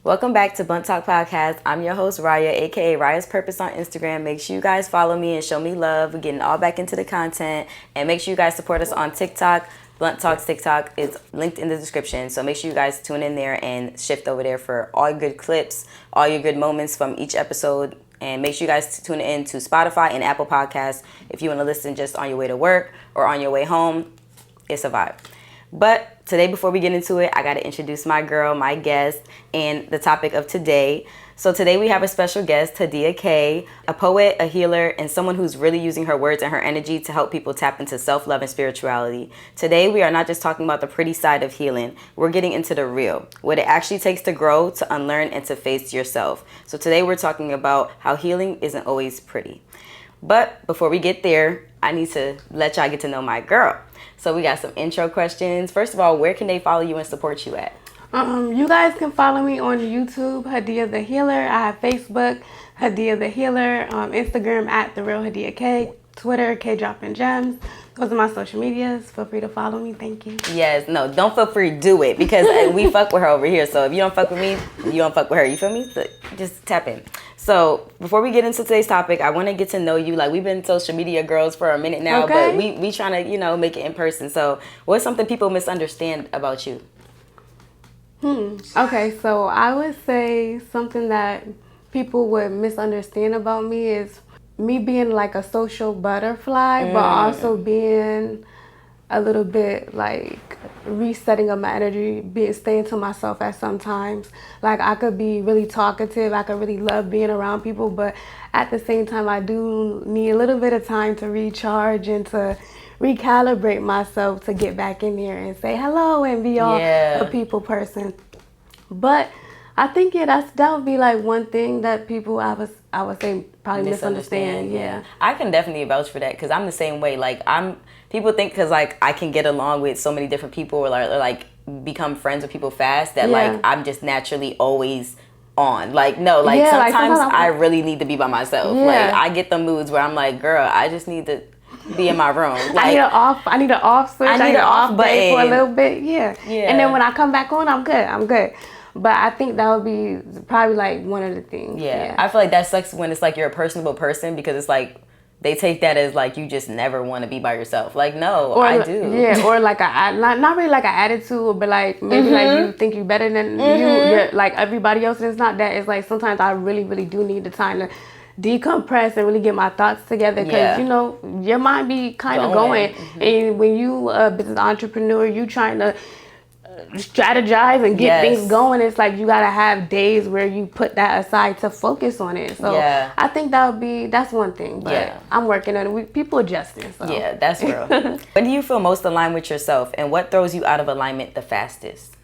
Welcome back to Blunt Talk Podcast. I'm your host, Riah, aka Riah's Purpose on Instagram. Make sure you guys follow me and show me love. We're getting all back into the content. And make sure you guys support us on TikTok. Blunt Talks TikTok is linked in the description. So make sure you guys tune in there and shift over there for all your good clips, all your good moments from each episode. And make sure you guys tune in to Spotify and Apple Podcasts if you want to listen just on your way to work or on your way home. It's a vibe. But today, before we get into it, I got to introduce my girl, my guest, and the topic of today. So today we have a special guest, Hadiya Kayy, a poet, a healer, and someone who's really using her words and her energy to help people tap into self-love and spirituality. Today, we are not just talking about the pretty side of healing. We're getting into the real, what it actually takes to grow, to unlearn, and to face yourself. So today, we're talking about how healing isn't always pretty. But before we get there, I need to let y'all get to know my girl. So we got some intro questions. First of all, where can they follow you and support you at? You guys can follow me on YouTube, Hadiya the Healer. I have Facebook, Hadiya the Healer, Instagram at The Real Hadiya Kayy, Twitter, K Dropping Gems. Those are my social medias. Feel free to follow me. Thank you. Yes, no, don't feel free, do it, because we fuck with her over here. So if you don't fuck with me, you don't fuck with her. You feel me? So just tap in. So before we get into today's topic, I want to get to know you. Like, we've been social media girls for a minute now, okay. But we trying to, make it in person. So what's something people misunderstand about you? Okay, so I would say something that people would misunderstand about me is me being like a social butterfly, but also being a little bit like resetting of my energy, staying to myself at some times. Like, I could be really talkative, I could really love being around people, but at the same time I do need a little bit of time to recharge and to recalibrate myself to get back in there and say hello and be all a people person. But I think that would be like one thing that people I would say probably misunderstand. Yeah, I can definitely vouch for that because I'm the same way. Like, people think because like I can get along with so many different people or like become friends with people fast that like I'm just naturally always on. Like, no, like sometimes I really need to be by myself. Yeah. Like, I get the moods where I'm like, girl, I just need to be in my room. Like, I need an off switch. I need an off day for a little bit. Yeah. And then when I come back on, I'm good. But I think that would be probably like one of the things. Yeah. I feel like that sucks when it's like you're a personable person because it's like they take that as like you just never want to be by yourself. Like, no, I do. Yeah, or like not really like an attitude, but like maybe like you think you're better than you're like everybody else. And it's not that. It's like sometimes I really, really do need the time to decompress and really get my thoughts together because your mind be kind of going. And when you a business entrepreneur, you trying to strategize and get things going. It's like you gotta have days where you put that aside to focus on it. So I think that's one thing. But I'm working on it. People adjusting. So. Yeah, that's real. When do you feel most aligned with yourself, and what throws you out of alignment the fastest?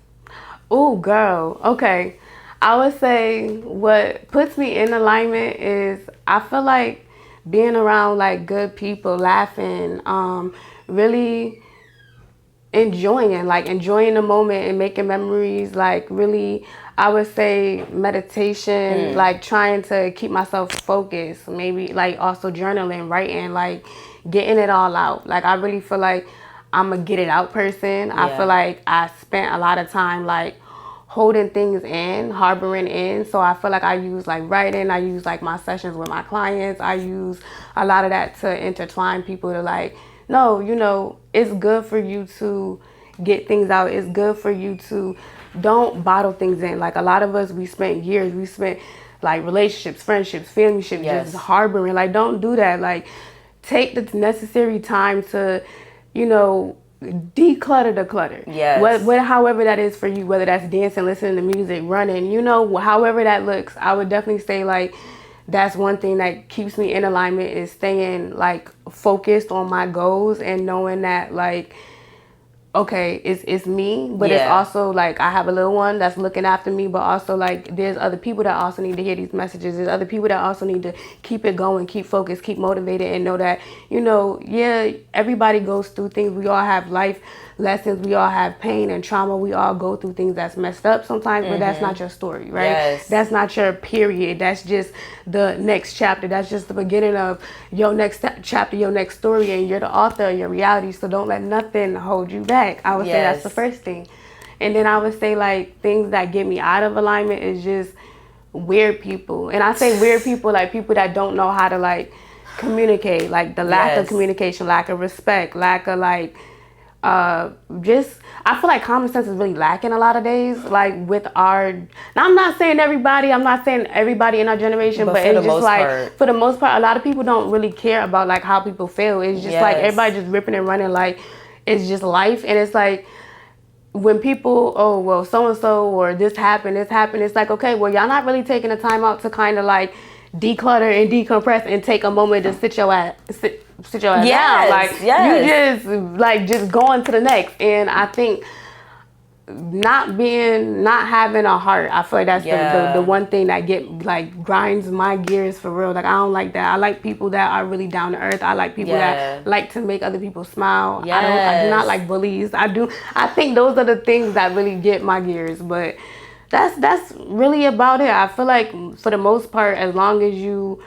Oh, girl. Okay, I would say what puts me in alignment is I feel like being around like good people, laughing, really enjoying the moment and making memories. Like, really, I would say meditation, like trying to keep myself focused, maybe like also journaling, writing, like getting it all out. Like, I really feel like I'm a get it out person. I feel like I spent a lot of time like holding things in, harboring in. So I feel like I use like writing, I use like my sessions with my clients, I use a lot of that to intertwine people to like, no, it's good for you to get things out. It's good for you to don't bottle things in. Like, a lot of us, we spent like relationships, friendships, family ships, just harboring. Like, don't do that. Like, take the necessary time to, declutter the clutter. Yes. However that is for you, whether that's dancing, listening to music, running, however that looks. I would definitely say like that's one thing that keeps me in alignment is staying like focused on my goals and knowing that like, okay, it's me, but it's also like I have a little one that's looking after me, but also like there's other people that also need to hear these messages. There's other people that also need to keep it going, keep focused, keep motivated, and know that, everybody goes through things. We all have life lessons. We all have pain and trauma. We all go through things that's messed up sometimes, but that's not your story, right? Yes. That's not your period. That's just the next chapter. That's just the beginning of your next chapter, your next story, and you're the author of your reality. So don't let nothing hold you back. I would say that's the first thing. And then I would say like things that get me out of alignment is just weird people. And I say weird people like people that don't know how to like communicate, like the lack of communication, lack of respect, lack of like just I feel like common sense is really lacking a lot of days, like with our, now I'm not saying everybody in our generation, but it's just like for the most part a lot of people don't really care about like how people feel. It's just like everybody just ripping and running, like it's just life. And it's like when people, oh well, so and so or this happened, it's like, okay, well y'all not really taking the time out to kind of like declutter and decompress and take a moment to sit your ass down. Like you just going to the next. And I think not having a heart, I feel like that's the one thing that grinds my gears for real. Like I don't like that. I like people that are really down to earth. I like people that like to make other people smile. I do not like bullies. I think those are the things that really get my gears. But that's really about it. I feel like for the most part, as long as you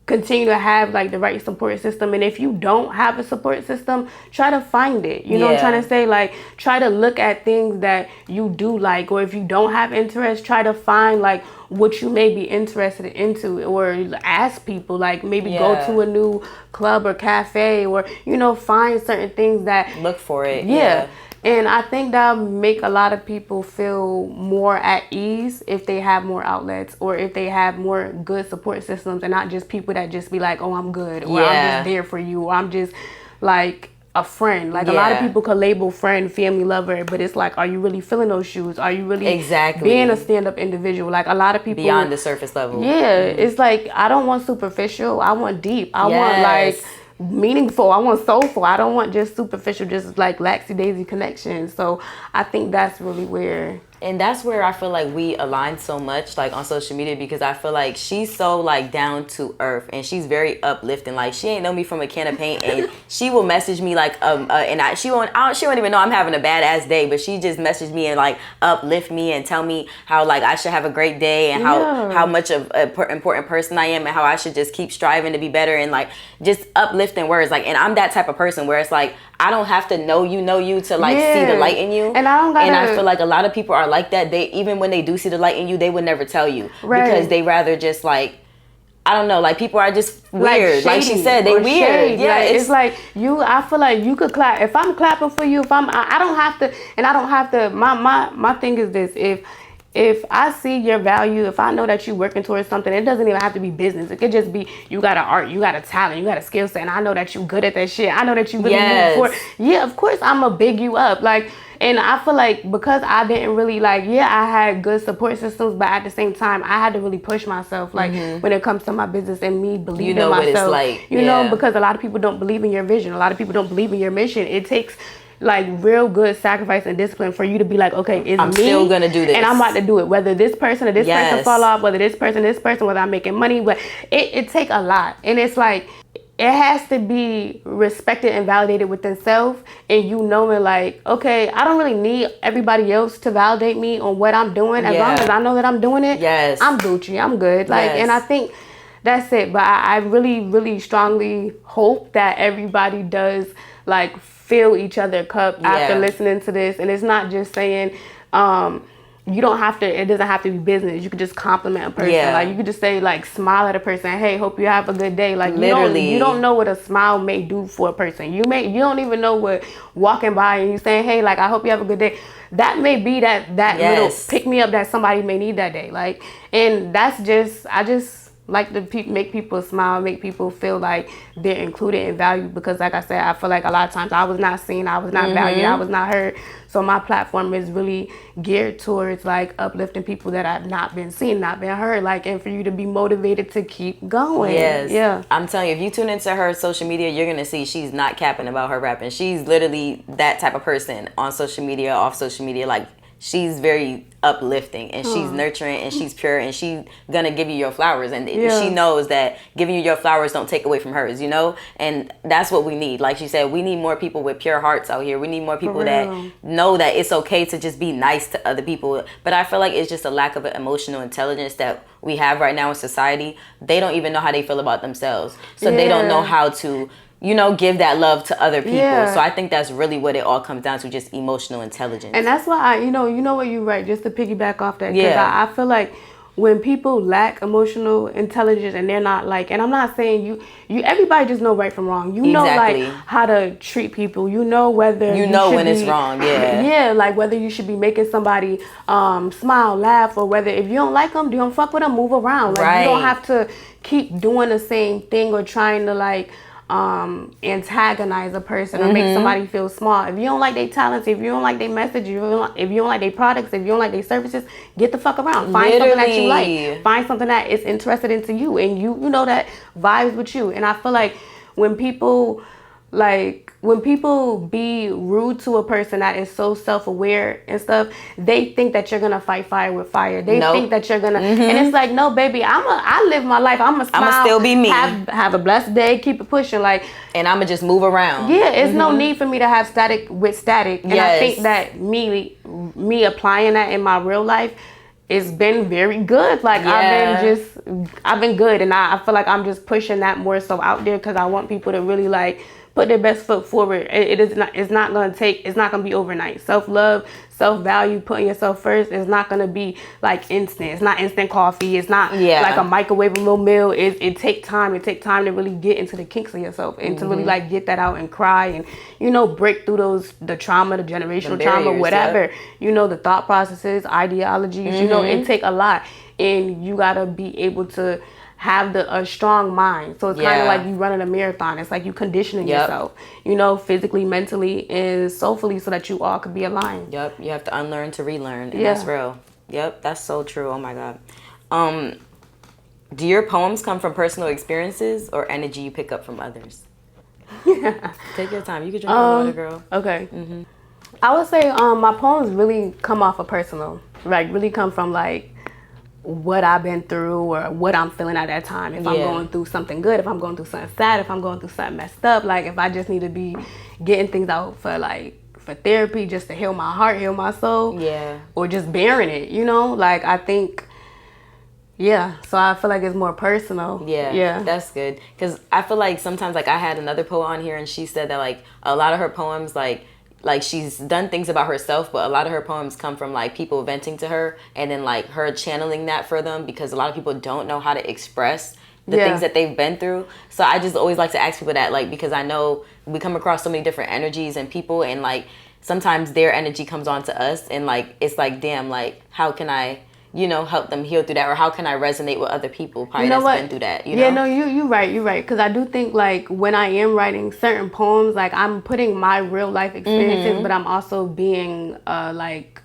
continue to have like the right support system, and if you don't have a support system, try to find it. You know what I'm trying to say? Like try to look at things that you do like, or if you don't have interest, try to find like what you may be interested into, or ask people, like maybe go to a new club or cafe, or find certain things that look for it. And I think that'll make a lot of people feel more at ease if they have more outlets, or if they have more good support systems, and not just people that just be like, oh, I'm good, or I'm just there for you, or I'm just like a friend. Like a lot of people could label friend, family, lover, but it's like, are you really filling those shoes? Are you really being a stand-up individual? Like a lot of people beyond the surface level. It's like, I don't want superficial, I want deep. I want like meaningful, I want soulful. I don't want just superficial, just like laxy daisy connections. So I think that's really where, and that's where I feel like we align so much, like on social media, because I feel like she's so like down to earth and she's very uplifting. Like she ain't know me from a can of paint, and she will message me like she won't even know I'm having a badass day, but she just messaged me and like uplift me and tell me how like I should have a great day, and how much of an important person I am, and how I should just keep striving to be better, and like just uplifting words. Like, and I'm that type of person where it's like I don't have to know you to like see the light in you. And I feel like a lot of people are like that. They, even when they do see the light in you, they would never tell you, because they rather just like, I don't know, like people are just weird. Like she said, they weird. Yeah, like, it's like I feel like you could clap. If I'm clapping for you, I don't have to, my thing is this, if I see your value, if I know that you're working towards something, it doesn't even have to be business. It could just be you got an art, you got a talent, you got a skill set, and I know that you're good at that shit. I know that you really move forward. Yeah, of course I'm gonna big you up. Like, and I feel like because I didn't really like, I had good support systems, but at the same time, I had to really push myself. Like when it comes to my business and me believing in myself. What it's like. You know, because a lot of people don't believe in your vision. A lot of people don't believe in your mission. It takes like real good sacrifice and discipline for you to be like, okay, I'm still gonna do this, and I'm about to do it, whether this person or this person fall off, whether this person, whether I'm making money, but it take a lot. And it's like, it has to be respected and validated within self, and knowing like, okay, I don't really need everybody else to validate me on what I'm doing. As long as I know that I'm doing it, I'm Gucci, I'm good. Like, and I think that's it. But I really, really strongly hope that everybody does like fill each other cup after listening to this. And it's not just saying you don't have to, it doesn't have to be business. You could just compliment a person. Like you could just say like, smile at a person, hey, hope you have a good day. Like literally, you don't know what a smile may do for a person. You don't even know what walking by and you saying, hey, like I hope you have a good day, that may be that little pick me up that somebody may need that day. Like, and that's just, I just like to make people smile, make people feel like they're included and valued, because like I said, I feel like a lot of times I was not seen, I was not valued, I was not heard. So my platform is really geared towards like uplifting people that have not been seen, not been heard, like, and for you to be motivated to keep going. I'm telling you, if you tune into her social media, you're gonna see she's not capping about her rapping. She's literally that type of person on social media, off social media. Like, she's very uplifting, and she's nurturing, and she's pure, and she's gonna give you your flowers, and she knows that giving you your flowers don't take away from hers, and that's what we need. Like she said, we need more people with pure hearts out here. We need more people that know that it's okay to just be nice to other people. But I feel like it's just a lack of emotional intelligence that we have right now in society. They don't even know how they feel about themselves, so they don't know how to give that love to other people. Yeah. So I think that's really what it all comes down to, just emotional intelligence. And that's why you know what you're right. Just to piggyback off that, because Yeah. I feel like when people lack emotional intelligence and they're not like, and I'm not saying you everybody just know right from wrong. You know, Exactly. like how to treat people. You know whether You know should when it's be- wrong, yeah. Yeah, like whether you should be making somebody smile, laugh, or whether if you don't like them, you don't fuck with them, move around. Like you don't Right. have to keep doing the same thing or trying to like antagonize a person or make somebody feel small. If you don't like their talents, if you don't like their message, if you don't like their products, if you don't like their services, get the fuck around. Find something that you like. Find something that is interested into you and you know that vibes with you. And I feel like when people be rude to a person that is so self-aware and stuff, they think that you're gonna fight fire with fire. They think that you're gonna, and it's like, no, baby, I live my life. I'ma smile. I'ma still be me. Have a blessed day. Keep it pushing. Like, and I'ma just move around. Yeah, it's no need for me to have static with static. And I think that me applying that in my real life, it's been very good. Like I've been good, and I feel like I'm just pushing that more so out there because I want people to really like put their best foot forward. It's not gonna be overnight. Self-love, self-value, putting yourself first is not gonna be like instant. It's not instant coffee. It's not like a microwavable meal. It take time. It take time to really get into the kinks of yourself and to really like get that out and cry and break through the trauma, the generational trauma, whatever. The thought processes, ideologies. It take a lot, and you gotta be able to have a strong mind. So it's kind of like you running a marathon. It's like you conditioning yourself, physically, mentally, and soulfully, so that you all could be aligned. Yep. You have to unlearn to relearn, and that's real. Yep, that's so true. Oh my God. Do your poems come from personal experiences or energy you pick up from others? Take your time. You can drink your water, girl. Okay. I would say my poems really come off of personal, like really come from like what I've been through or what I'm feeling at that time. If I'm going through something good, if I'm going through something sad, if I'm going through something messed up, like if I just need to be getting things out for therapy, just to heal my heart, heal my soul, or just bearing it, like I think, so I feel like it's more personal. That's good, because I feel like sometimes, like I had another poet on here and she said that like a lot of her poems like she's done things about herself, but a lot of her poems come from like people venting to her and then like her channeling that for them, because a lot of people don't know how to express the things that they've been through. So I just always like to ask people that, like, because I know we come across so many different energies and people, and like sometimes their energy comes on to us and like it's like, damn, like how can I help them heal through that, or how can I resonate with other people probably that's been through that, Yeah, no, you're right, because I do think like when I am writing certain poems, like I'm putting my real life experiences, but I'm also being like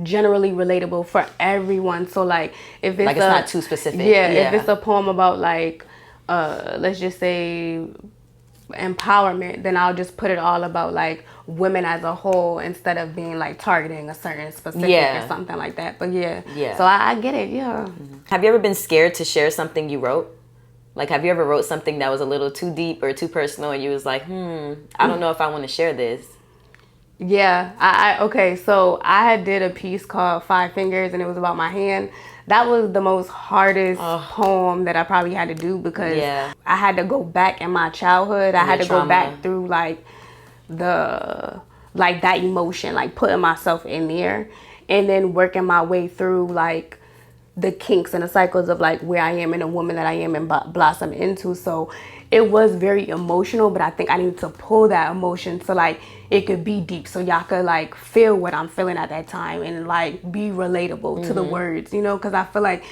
generally relatable for everyone. So like if it's it's not too specific. If it's a poem about like let's just say empowerment, then I'll just put it all about like women as a whole instead of being like targeting a certain specific or something like that. But so I get it. Have you ever been scared to share something you wrote? Like, have you ever wrote something that was a little too deep or too personal and you was like, I don't know if I want to share this? Okay, so I had did a piece called Five Fingers, and it was about my hand. That was the most hardest poem that I probably had to do, because I had to go back in my childhood. I had to go back through like that emotion, like putting myself in there, and then working my way through like the kinks and the cycles of like where I am and the woman that I am and blossom into. So it was very emotional, but I think I needed to pull that emotion so like it could be deep, so y'all could like feel what I'm feeling at that time and like be relatable to the words, because I feel like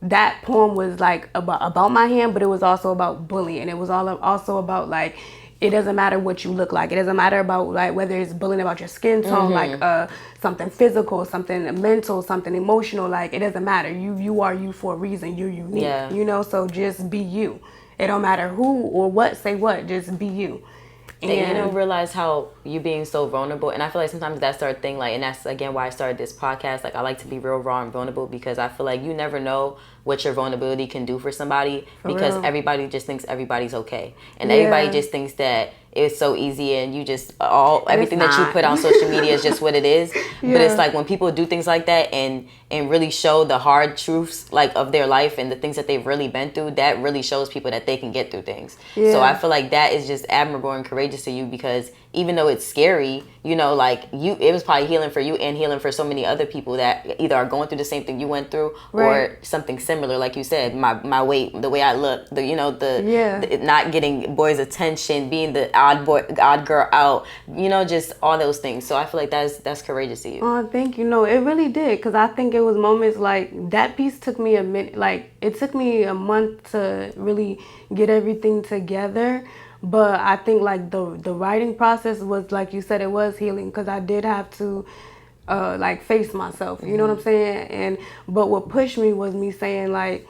that poem was like about my hand, but it was also about bullying. It was also about like, it doesn't matter what you look like. It doesn't matter about like whether it's bullying about your skin tone, like something physical, something mental, something emotional. Like it doesn't matter. You are you for a reason. You're unique. So just be you. It don't matter who or what say what. Just be you. And you don't realize how you being so vulnerable. And I feel like sometimes that's our thing. Like, and that's again why I started this podcast. Like, I like to be real, raw, and vulnerable, because I feel like you never know what your vulnerability can do for somebody, because everybody just thinks everybody's okay, and everybody just thinks that it's so easy and you just everything that you not. put on social media is just what it is. Yeah. But it's like when people do things like that and really show the hard truths like of their life and the things that they've really been through, that really shows people that they can get through things. Yeah. So I feel like that is just admirable and courageous to you, because even though it's scary, you know, like it was probably healing for you and healing for so many other people that either are going through the same thing you went through, or something similar. Like you said, my weight, the way I look, the not getting boys' attention, being the odd girl out, you know, just all those things. So I feel like that's courageous of you. Oh, thank you. No, it really did, because I think it was moments like that piece took me a minute. Like it took me a month to really get everything together. But I think like the writing process was, like you said, it was healing, because I did have to like face myself. You know what I'm saying? But what pushed me was me saying like,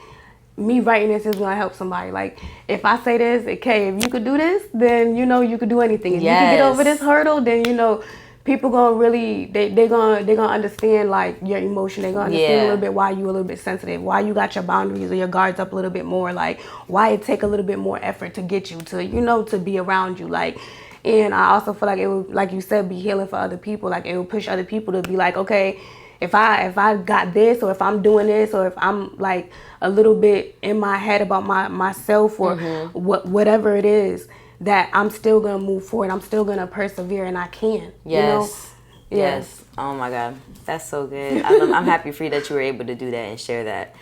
me writing this is gonna help somebody. Like if I say this, okay, if you could do this, then you know you could do anything. If you can get over this hurdle, then you know people gonna really they gonna understand like your emotion. They gonna understand a little bit why you a little bit sensitive, why you got your boundaries or your guards up a little bit more, like why it take a little bit more effort to get you to, you know, to be around you. Like, and I also feel like it would, like you said, be healing for other people. Like it would push other people to be like, okay, if I got this, or if I'm doing this, or if I'm like a little bit in my head about myself or whatever it is, that I'm still gonna move forward. I'm still gonna persevere, and I can. Yes. You know? Yes. Oh my God, that's so good. I'm happy for you that you were able to do that and share that.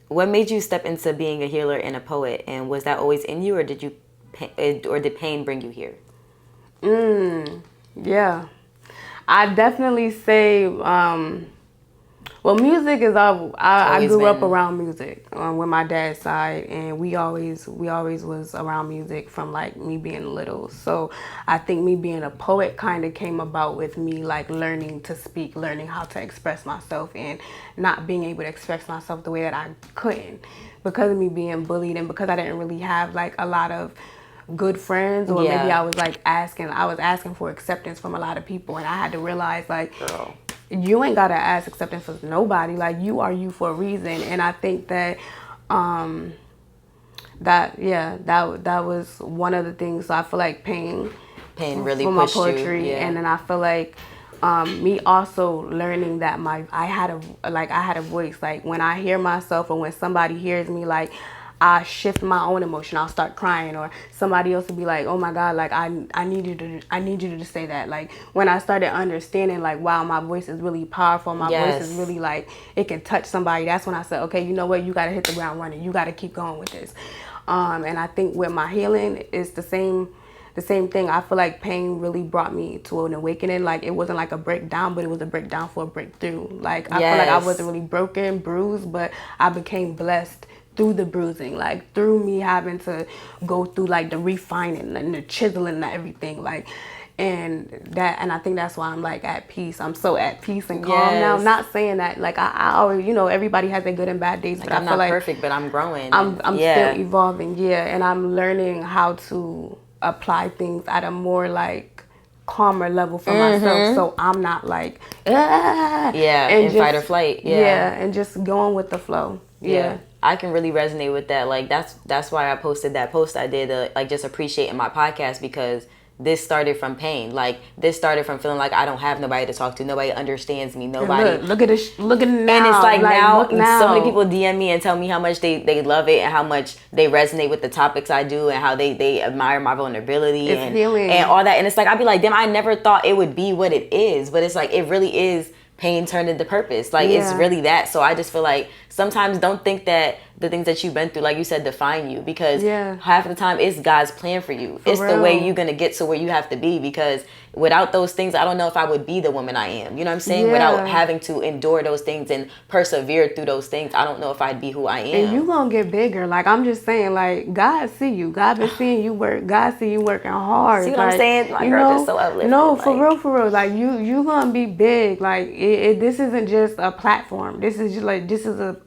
What made you step into being a healer and a poet, and was that always in you, or did pain bring you here? Yeah, I definitely say. Well, music is all. I grew up around music with my dad's side, and we always was around music from like me being little. So I think me being a poet kind of came about with me like learning to speak, learning how to express myself, and not being able to express myself the way that I couldn't, because of me being bullied, and because I didn't really have like a lot of good friends, or maybe I was asking for acceptance from a lot of people, and I had to realize like, girl, you ain't gotta ask acceptance from nobody. Like you are you for a reason. And I think that that was one of the things. So I feel like pain really for my pushed poetry, you. and then I feel like me also learning that I had a voice. Like when I hear myself, or when somebody hears me, like I shift my own emotion. I'll start crying, or somebody else will be like, "Oh my God, like I need you to say that." Like when I started understanding, like, wow, my voice is really powerful. My voice is really like it can touch somebody. That's when I said, okay, you know what? You got to hit the ground running. You got to keep going with this. And I think with my healing, it's the same thing. I feel like pain really brought me to an awakening. Like it wasn't like a breakdown, but it was a breakdown for a breakthrough. Like I feel like I wasn't really broken, bruised, but I became blessed through the bruising, like through me having to go through like the refining and the chiseling and everything, like, and I think that's why I'm like at peace. I'm so at peace and calm now. Not saying that like I always, you know, everybody has their good and bad days, like, but I'm I feel not like perfect, but I'm growing. I'm still evolving, and I'm learning how to apply things at a more like calmer level for myself, so I'm not like in fight or flight, and just going with the flow. I can really resonate with that. Like that's why I posted that post I did, like just appreciating my podcast, because this started from pain. Like this started from feeling like I don't have nobody to talk to, nobody understands me, nobody. Look at this, look at now. And it's like now so many people DM me and tell me how much they love it, and how much they resonate with the topics I do, and how they admire my vulnerability and all that. And it's like I'd be like, damn, I never thought it would be what it is, but it's like it really is. Pain turned into purpose. Like it's really that. So I just feel like sometimes don't think that the things that you've been through, like you said, define you, because half of the time it's God's plan for you. It's the way you're gonna get to where you have to be, because without those things, I don't know if I would be the woman I am. You know what I'm saying? Without having to endure those things and persevere through those things, I don't know if I'd be who I am. And you gonna get bigger. Like I'm just saying, like God see you. God been seeing you work. God see you working hard. See what like, I'm saying? My girl just so uplifted. No, like, for real. Like you gonna be big. Like this isn't just a platform. This is just like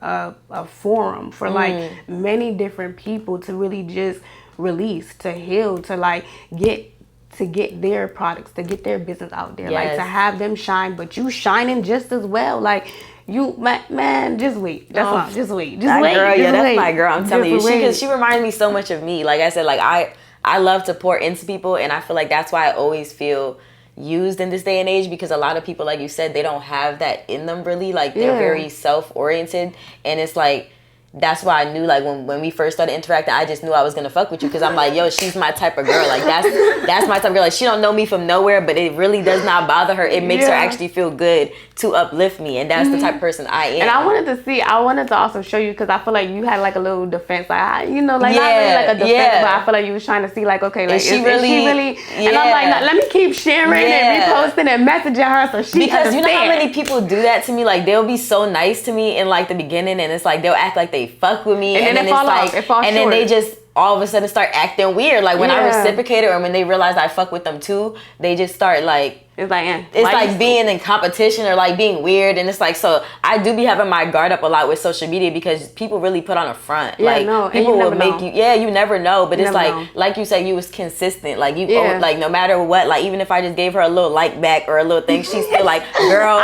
a forum for like many different people to really just release, to heal, to like get their products, to get their business out there, like to have them shine, but you shining just as well. Like you, man, just wait. That's all. Just wait. Just wait. Girl, just that's wait. my girl. I'm telling you, she reminds me so much of me. Like I said, like I love to pour into people, and I feel like that's why I always feel used in this day and age, because a lot of people, like you said, they don't have that in them really. Like, they're very self-oriented, and it's like, that's why I knew, like, when we first started interacting, I just knew I was gonna fuck with you, because I'm like, yo, she's my type of girl. Like, that's my type of girl. Like, she don't know me from nowhere, but it really does not bother her. It makes her actually feel good to uplift me, and that's the type of person I am. And I wanted to also show you, because I feel like you had like a little defense, like, you know, like not really like a defense, but I feel like you was trying to see, like, okay, like, is she really? And I'm like, let me keep sharing and reposting and messaging her so she because understand. You know how many people do that to me? Like, they'll be so nice to me in like the beginning, and it's like they'll act like they fuck with me, and then it's like, and then they just all of a sudden start acting weird. Like, when I reciprocate it, or when they realize I fuck with them too, they just start like, it's like being in competition, or like being weird. And it's like, so I do be having my guard up a lot with social media, because people really put on a front. People will make you, you never know. But it's like you said, you was consistent. Like, you like, no matter what, like, even if I just gave her a little like back or a little thing, she's still like, girl,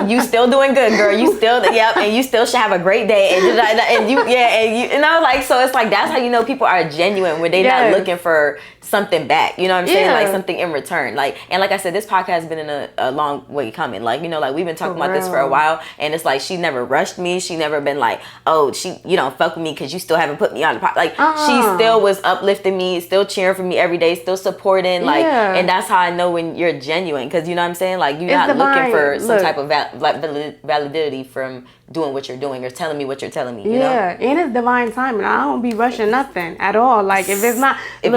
you still doing good, girl. You still, and you still should have a great day. And I was like, so it's like, that's how you know people are genuine, when they're not looking for something back. You know what I'm saying? Like, something in return. Like, and like I said, this podcast has been in a long way coming. Like, you know, like, we've been talking about this for a while, and it's like, she never rushed me. She never been like, oh, you don't fuck with me because you still haven't put me on the podcast. Like, she still was uplifting me, still cheering for me every day, still supporting. Like, and that's how I know when you're genuine, because, you know what I'm saying? Like, you're not looking for some type of validity from doing what you're doing, or telling me what you're telling me. You know? And it's divine timing. I don't be rushing nothing at all. Like, if it's not for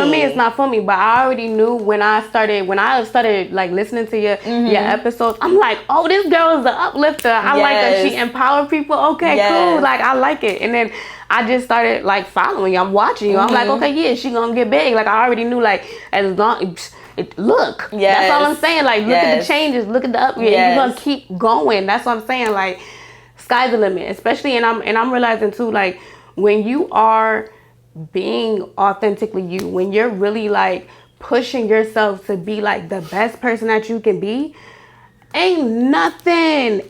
me, it's not for me. But I already knew when I started like listening to your episodes. I'm like, oh, this girl is an uplifter. I like that she empower people. Okay, cool. Like, I like it. And then I just started like following you. I'm watching you. I'm like, okay, she gonna get big. Like, I already knew, like, as long. That's all I'm saying. Like, look at the changes, look at the upgrade. You're gonna keep going. That's what I'm saying. Like, sky's the limit. Especially, and I'm realizing too, like, when you are being authentically you, when you're really like pushing yourself to be like the best person that you can be, nothing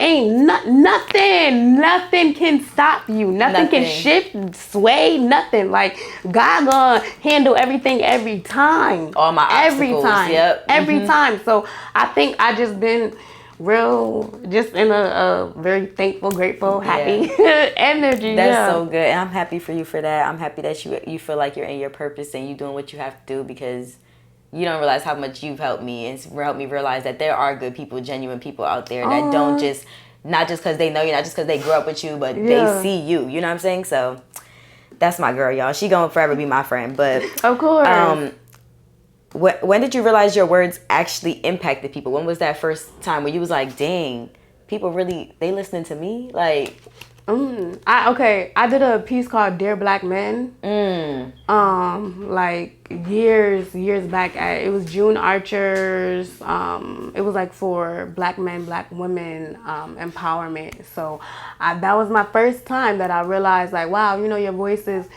can stop you. Nothing can shift, sway, nothing. Like, God gonna handle everything every time. All my obstacles. Every time. So I think I just been just in a very thankful, grateful, happy energy. That's so good. And I'm happy for you for that. I'm happy that you feel like you're in your purpose and you doing what you have to do, because you don't realize how much you've helped me, and helped me realize that there are good people, genuine people out there that don't just, not just because they know you, not just because they grew up with you, but they see you. You know what I'm saying? So that's my girl, y'all. She gonna forever be my friend. But of course. When did you realize your words actually impacted people? When was that first time where you was like, dang, people really, they listening to me? Like, I did a piece called Dear Black Men. Like years back. It was June Archer's. It was like for Black men, Black women empowerment. So that was my first time that I realized, like, wow, you know, your voice is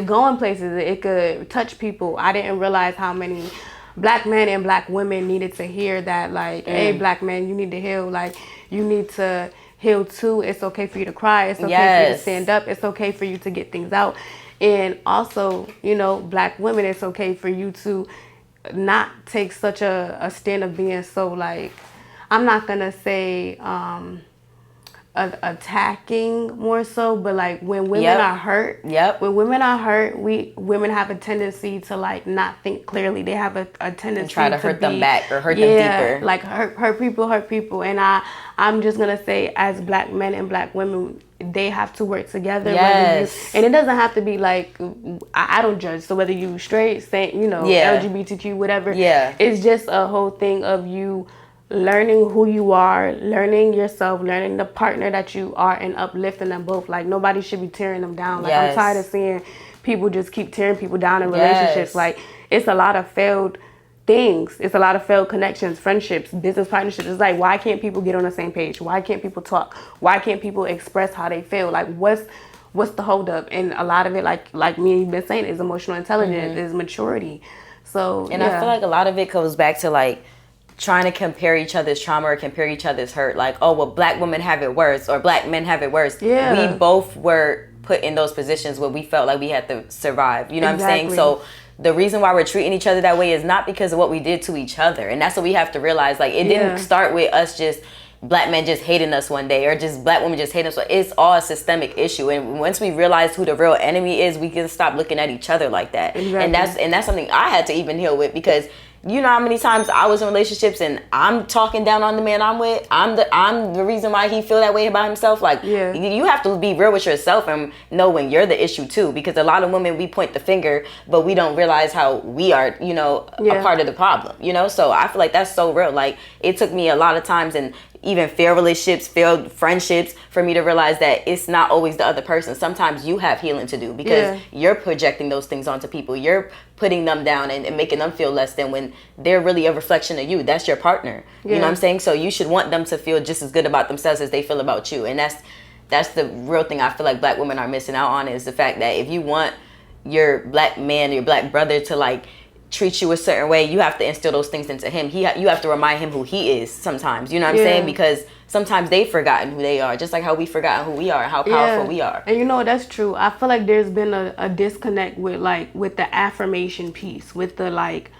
going places. It could touch people. I didn't realize how many Black men and Black women needed to hear that. Like, hey, Black men, you need to heal. Like, you need to heal too. It's okay for you to cry. It's okay for you to stand up. It's okay for you to get things out. And also, you know, Black women, it's okay for you to not take such a stand of being so, like, I'm not gonna say attacking more so, but like when women are hurt, women have a tendency to like not think clearly. They have a tendency and try to hurt them back or hurt them deeper. Like hurt people. And I'm just gonna say, as Black men and Black women, they have to work together. And it doesn't have to be like, I don't judge. So whether you straight, LGBTQ, whatever, it's just a whole thing of you learning who you are, learning yourself, learning the partner that you are, and uplifting them both. Like, nobody should be tearing them down. Like, I'm tired of seeing people just keep tearing people down in relationships. Like, it's a lot of failed things. It's a lot of failed connections, friendships, business partnerships. It's like, why can't people get on the same page? Why can't people talk? Why can't people express how they feel? Like, what's the holdup? And a lot of it, like me and you've been saying, is emotional intelligence, is maturity. So, and I feel like a lot of it goes back to, like, trying to compare each other's trauma or compare each other's hurt. Like, oh, well, black women have it worse or black men have it worse. Yeah. We both were put in those positions where we felt like we had to survive. You know what I'm saying? So the reason why we're treating each other that way is not because of what we did to each other. And that's what we have to realize. Like, it didn't start with us just black men just hating us one day or just black women just hating us. It's all a systemic issue. And once we realize who the real enemy is, we can stop looking at each other like that. Exactly. And that's something I had to even heal with, because you know how many times I was in relationships and I'm talking down on the man I'm with. I'm the reason why he feel that way about himself. Like, you have to be real with yourself and know when you're the issue too. Because a lot of women, we point the finger, but we don't realize how we are, you know, a part of the problem. You know, so I feel like that's so real. Like, it took me a lot of times, and even failed relationships, failed friendships, for me to realize that it's not always the other person. Sometimes you have healing to do, because you're projecting those things onto people. You're putting them down and making them feel less than, when they're really a reflection of you. That's your partner. You know what I'm saying? So you should want them to feel just as good about themselves as they feel about you. And that's the real thing I feel like black women are missing out on, is the fact that if you want your black man, your black brother to like treat you a certain way, you have to instill those things into him. You have to remind him who he is sometimes. You know what I'm saying? Because sometimes they've forgotten who they are, just like how we've forgotten who we are and how powerful we are. And you know, that's true. I feel like there's been a disconnect with the affirmation piece, with the like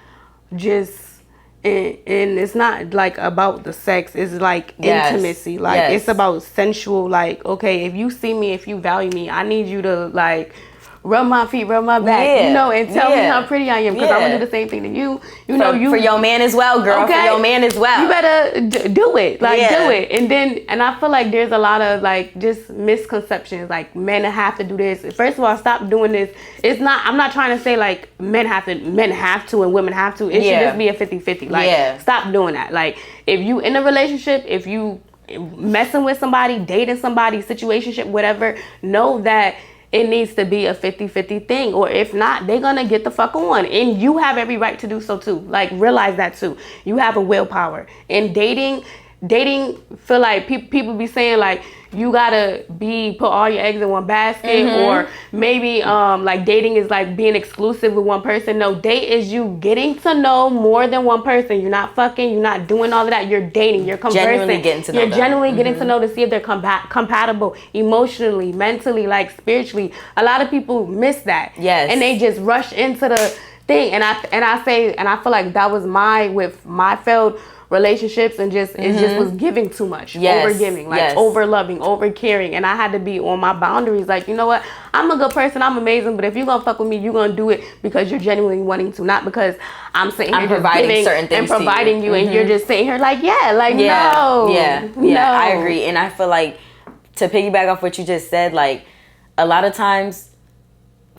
just and it's not like about the sex, it's like intimacy. Like it's about sensual, like, okay, if you see me, if you value me, I need you to like rub my feet, rub my back, you know, and tell me how pretty I am, because I'm gonna do the same thing to you. You know, for your man as well, girl. Okay? For your man as well. You better do it, like do it. And I feel like there's a lot of like just misconceptions, like men have to do this. First of all, stop doing this. It's not. I'm not trying to say like men have to and women have to. It should just be a 50-50. Like stop doing that. Like if you in a relationship, if you messing with somebody, dating somebody, situationship, whatever, know that it needs to be a 50-50 thing, or if not, they're gonna get the fuck on, and you have every right to do so too. Like, realize that too. You have a willpower. And dating, feel like people be saying like you gotta put all your eggs in one basket, or maybe like dating is like being exclusive with one person. No, date is you getting to know more than one person. You're not fucking, you're not doing all of that. You're dating, you're conversing, genuinely getting to know you're genuinely getting to know, to see if they're compatible emotionally, mentally, like spiritually. A lot of people miss that, and they just rush into the thing. And I feel like that was with my failed relationships, and just it just was giving too much, over giving, like over loving, over caring. And I had to be on my boundaries, like, you know what, I'm a good person, I'm amazing, but if you're gonna fuck with me, you're gonna do it because you're genuinely wanting to, not because I'm sitting here providing certain things and providing you, and you're just sitting here like no. I agree. And I feel like, to piggyback off what you just said, like a lot of times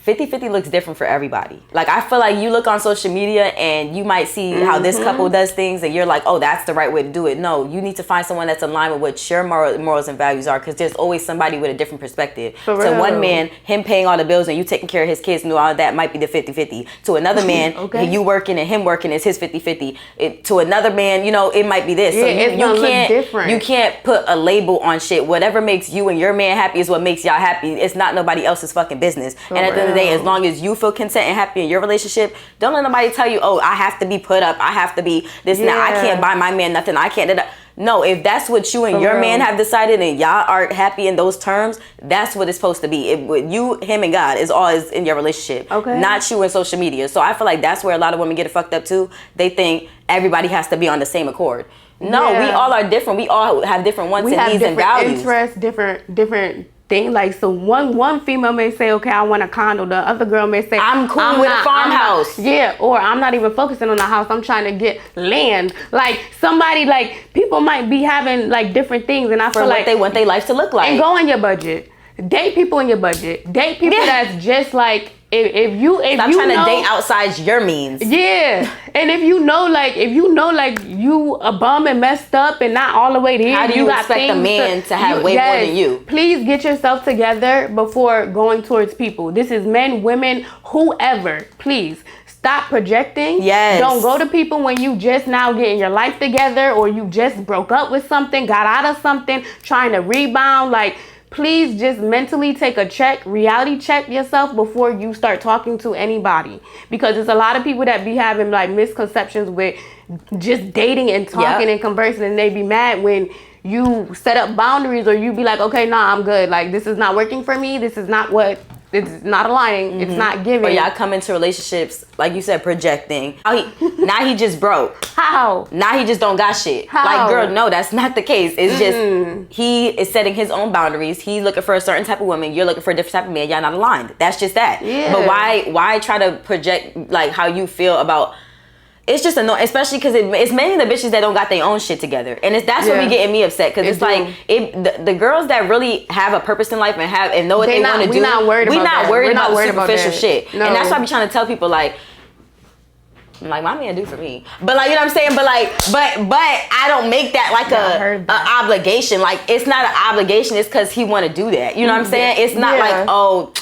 50-50 looks different for everybody. Like, I feel like you look on social media and you might see how this couple does things, and you're like, oh, that's the right way to do it. No, you need to find someone that's in line with what your morals and values are, because there's always somebody with a different perspective. So one man, him paying all the bills and you taking care of his kids and all of that might be the 50-50. To another man, you working and him working is his 50-50. To another man, you know, it might be this. So you can't put a label on shit. Whatever makes you and your man happy is what makes y'all happy. It's not nobody else's fucking business. And at the end of the day, as long as you feel content and happy in your relationship, don't let nobody tell you, oh, I have to be put up, I have to be this and that, I can't buy my man nothing, I can't. No, if that's what you and your man have decided and y'all are happy in those terms, that's what it's supposed to be. With you, him, and God is all is in your relationship, not you and social media. So I feel like that's where a lot of women get it fucked up too. They think everybody has to be on the same accord. No, we all are different. We all have different wants and needs and values. Interests, different thing. Like, so one female may say, okay, I want a condo. The other girl may say, I'm cool with a farmhouse. Or I'm not even focusing on the house, I'm trying to get land. Like, somebody, like, people might be having like different things, and I feel like they want their life to look like. And go in your budget. Date people in your budget. Date people that's just like, if you stop trying to date outside your means. And if you know like you a bum and messed up and not all the way there, how do you expect a man to have way more than you? Please get yourself together before going towards people. This is men, women, whoever. Please stop projecting. Don't go to people when you just now getting your life together, or you just broke up with something, got out of something, trying to rebound. Like, please just mentally take a reality check yourself before you start talking to anybody. Because there's a lot of people that be having like misconceptions with just dating and talking and conversing, and they be mad when you set up boundaries, or you be like, okay, nah, I'm good. Like, this is not working for me. This is not what, it's not aligning. It's not giving. Or y'all come into relationships, like you said, projecting. Now he just broke. How? Now he just don't got shit. How? Like, girl, no, that's not the case. It's just, he is setting his own boundaries. He's looking for a certain type of woman. You're looking for a different type of man. Y'all not aligned. That's just that. Yeah. But why try to project, like, how you feel about... It's just annoying, especially because it's mainly the bitches that don't got their own shit together, and that's what be getting me upset. Because it's like the girls that really have a purpose in life and know what they want to do. We're not worried about the superficial shit, no. And that's why I be trying to tell people like my man do for me, but like, you know what I'm saying. But like, but I don't make that like a obligation. Like, it's not an obligation. It's because he want to do that. You know what I'm saying? It's not like, oh,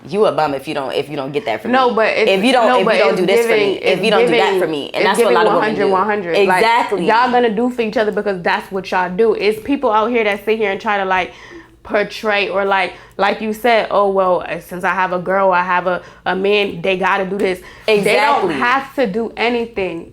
you a bum if you don't get that from me. No, but if you don't do this for me, if you don't do that for me, and that's what a lot of women do. 100. Exactly. Like, y'all gonna do for each other because that's what y'all do. It's people out here that sit here and try to like portray, or like you said, oh well, since I have a girl, I have a man, they gotta do this. Exactly. They don't have to do anything.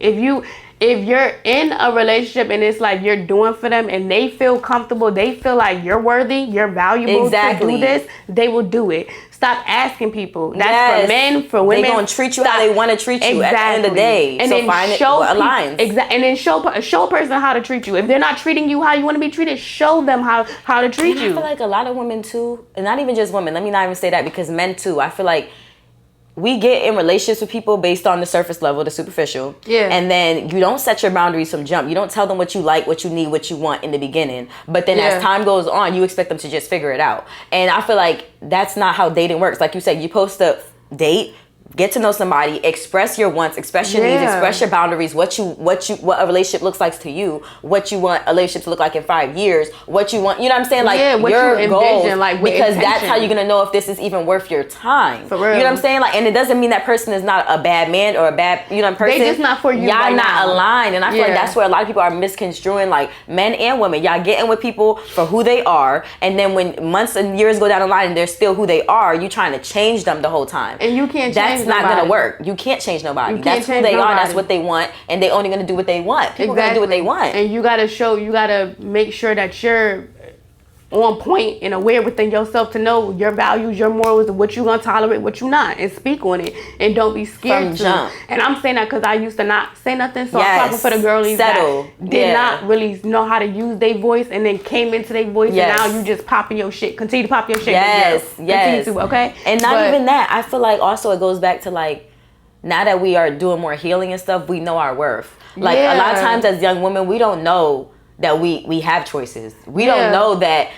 If you're in a relationship and it's like you're doing for them and they feel comfortable, they feel like you're worthy, you're valuable to do this, they will do it. Stop asking people. That's for men, for women. They're going to treat you how they want to treat you at the end of the day. And so then find show what aligns. And then show a person how to treat you. If they're not treating you how you want to be treated, show them how to treat you. I feel like a lot of women too, and not even just women, let me not even say that, because men too, I feel like we get in relationships with people based on the surface level, the superficial. Yeah. And then you don't set your boundaries from jump. You don't tell them what you like, what you need, what you want in the beginning. But then as time goes on, you expect them to just figure it out. And I feel like that's not how dating works. Like you said, you're supposed to date, get to know somebody, express your wants, express your needs, express your boundaries, what a relationship looks like to you, what you want a relationship to look like in 5 years, what you want, you know what I'm saying? Like, what your you goals, envision, like, because that's how you're gonna know if this is even worth your time. For real. You know what I'm saying? Like, and it doesn't mean that person is not a bad man or a bad, person. They just not for you. Y'all right not now. aligned, and I feel like that's where a lot of people are misconstruing, like, men and women. Y'all getting with people for who they are, and then when months and years go down the line and they're still who they are, you trying to change them the whole time. And you can't change That's not nobody. gonna work. You can't change nobody. That's who change they are. nobody. That's what they want, and they only gonna do what they want. People gonna do what they want. And you gotta make sure that you're on point and aware within yourself to know your values, your morals, what you gonna tolerate, what you not, and speak on it, and don't be scared From to. jump. And I'm saying that because I used to not say nothing, so I'm talking for the girlies that did not really know how to use their voice, and then came into their voice, and now you just popping your shit. Continue to pop your shit. Continue to, okay? And not even that. I feel like also it goes back to like, now that we are doing more healing and stuff, we know our worth. Like a lot of times as young women, we don't know that we have choices. We don't know that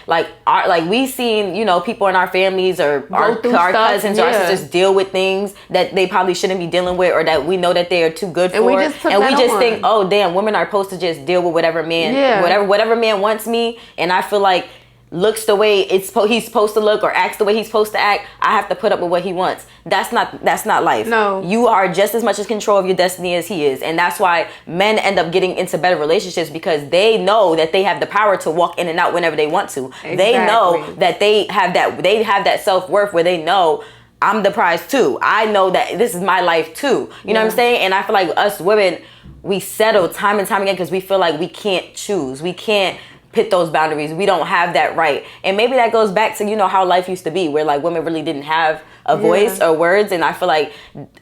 we seen, people in our families or our cousins or our sisters deal with things that they probably shouldn't be dealing with, or that we know that they are too good for. And we just think, oh damn, women are supposed to just deal with whatever man whatever man wants me. And I feel like looks the way he's supposed to look, or acts the way he's supposed to act, I have to put up with what he wants. That's not life. No. You are just as much in control of your destiny as he is. And that's why men end up getting into better relationships, because they know that they have the power to walk in and out whenever they want to. Exactly. They know that they have that self-worth where they know, I'm the prize too. I know that this is my life too. You know what I'm saying? And I feel like us women, we settle time and time again because we feel like we can't choose. We can't put those boundaries. We don't have that right. And maybe that goes back to, how life used to be, where like women really didn't have a voice or words. And I feel like,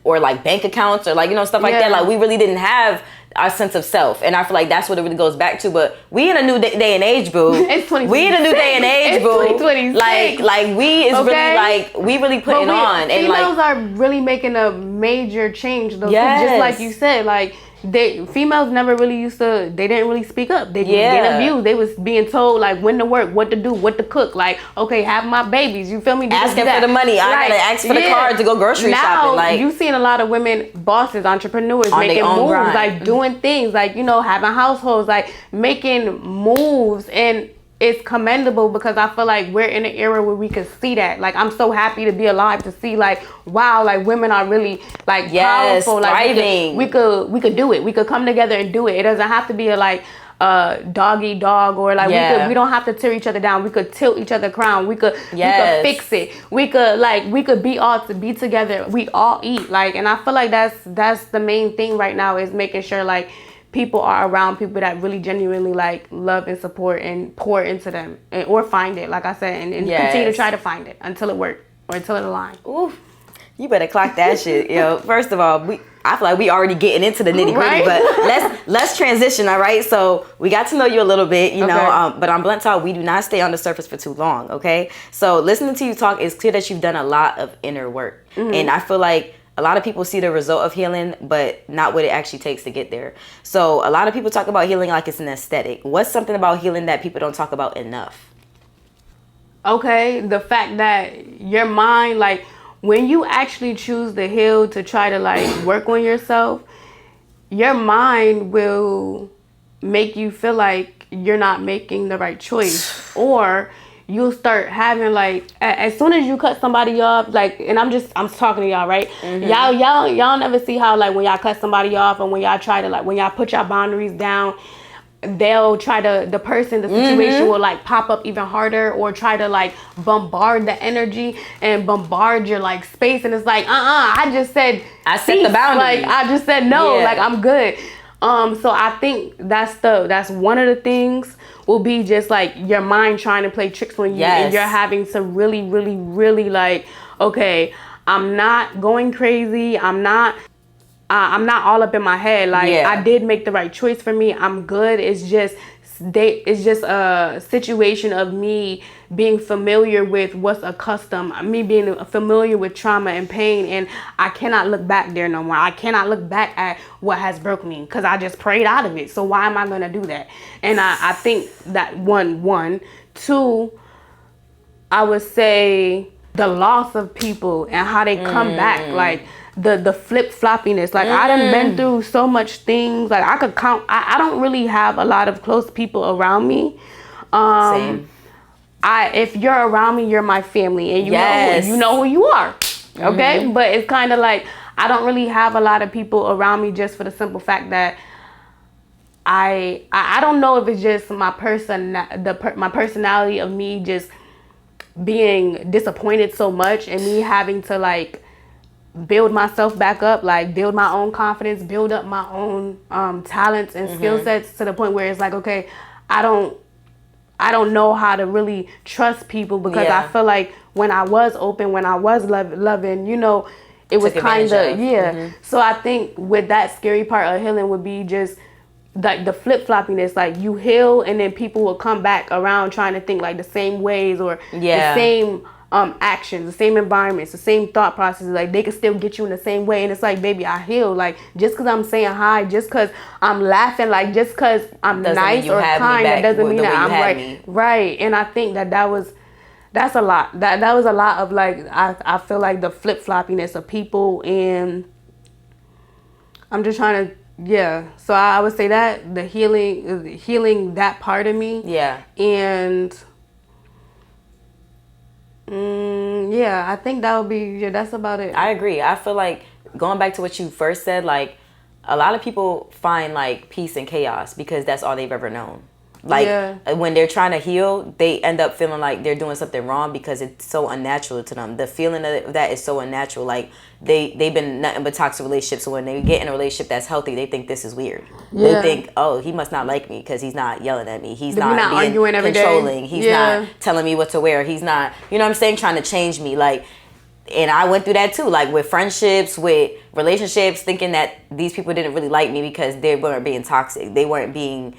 or like bank accounts or like, stuff like that. Like we really didn't have our sense of self. And I feel like that's what it really goes back to. But we in a new day and age, boo. It's 2026. We in a new day and age, boo. It's 2026. Like we is really like, we really putting on. And females are really making a major change though. Yes. Just like you said, like, females never really they didn't really speak up. They get abused. They was being told like when to work, what to do, what to cook. Like, okay, have my babies. You feel me? Asking for the money. I gotta ask for the card to go grocery shopping. Like, you seen a lot of women, bosses, entrepreneurs making moves, grind. like doing things, like having households, like making moves, and it's commendable because I feel like we're in an era where we can see that. Like, I'm so happy to be alive to see like, wow, like women are really like powerful. Like thriving. we could do it. We could come together and do it. It doesn't have to be a like, dog eat dog, or like Yeah. we don't have to tear each other down. We could tilt each other crown. We could Yes. fix it. We could be together. We all eat, like, and I feel like that's the main thing right now, is making sure like people are around people that really genuinely like love and support and pour into them, or find it, like I said, and Yes. continue to try to find it until it works or until it aligns. Ooh, you better clock that shit, yo. First of all, I feel like we already getting into the nitty gritty, Right? but let's transition, all right? So we got to know you a little bit, you know, but on Blunt Talk, we do not stay on the surface for too long, okay? So listening to you talk, it's clear that you've done a lot of inner work. And I feel like a lot of people see the result of healing, but not what it actually takes to get there. So a lot of people talk about healing like it's an aesthetic. What's something about healing that people don't talk about enough? Okay, the fact that your mind, like, when you actually choose to heal, to try to like work on yourself, your mind will make you feel like you're not making the right choice, or you'll start having like, as soon as you cut somebody off, like, and I'm talking to y'all, right? Y'all never see how like when y'all cut somebody off, and when y'all try to like, when y'all put your boundaries down, they'll try to, the situation will like pop up even harder, or try to like bombard the energy and bombard your like space, and it's like I just said I set the boundary. like I just said no, Yeah. like I'm good. So I think that's one of the things, will be just like your mind trying to play tricks on you. Yes. And you're having to really, really, really like, okay, I'm not going crazy, I'm not all up in my head. Like, Yeah. I did make the right choice for me. I'm good. It's just a situation of me being familiar with what's accustomed, me being familiar with trauma and pain, and I cannot look back there no more. I cannot look back at what has broken me, because I just prayed out of it. So why am I going to do that? And I think that one, two, I would say the loss of people and how they come back, like the flip-floppiness. Like, I done been through so much things. Like, I could count, I don't really have a lot of close people around me. Same. If you're around me, you're my family, and Yes. you know who you are. Okay? But it's kind of like, I don't really have a lot of people around me, just for the simple fact that I don't know if it's just my my personality of me just being disappointed so much, and me having to like build myself back up, like build my own confidence, build up my own talents and skill sets, to the point where it's like, okay, I don't know how to really trust people, because Yeah. I feel like when I was open, when I was loving, you know, it was Took kind advantage of, of. So I think with that scary part of healing would be just like the flip-floppiness. Like, you heal, and then people will come back around trying to think like the same ways, or Yeah. the same actions, the same environments, the same thought processes. Like, they can still get you in the same way, and it's like, baby, I healed. Like, just because I'm saying hi, just because I'm laughing, like, just because I'm Doesn't mean nice you or have me kind, back that doesn't the mean way that you I'm had right. me. Right. And I think that's a lot. That was a lot of like, I feel like the flip-floppiness of people, and I'm just trying to, so I would say that the healing that part of me. Yeah. And I think that would be, that's about it. I agree. I feel like, going back to what you first said, like, a lot of people find like peace in chaos because that's all they've ever known. Like, when they're trying to heal, they end up feeling like they're doing something wrong because it's so unnatural to them. The feeling of that is so unnatural. Like, they've been nothing but toxic relationships. So when they get in a relationship that's healthy, they think this is weird. They think, oh, he must not like me because he's not yelling at me. He's not being arguing every day. controlling. He's not telling me what to wear. He's not, you know what I'm saying, trying to change me. Like, and I went through that too, like with friendships, with relationships, thinking that these people didn't really like me because they weren't being toxic. They weren't being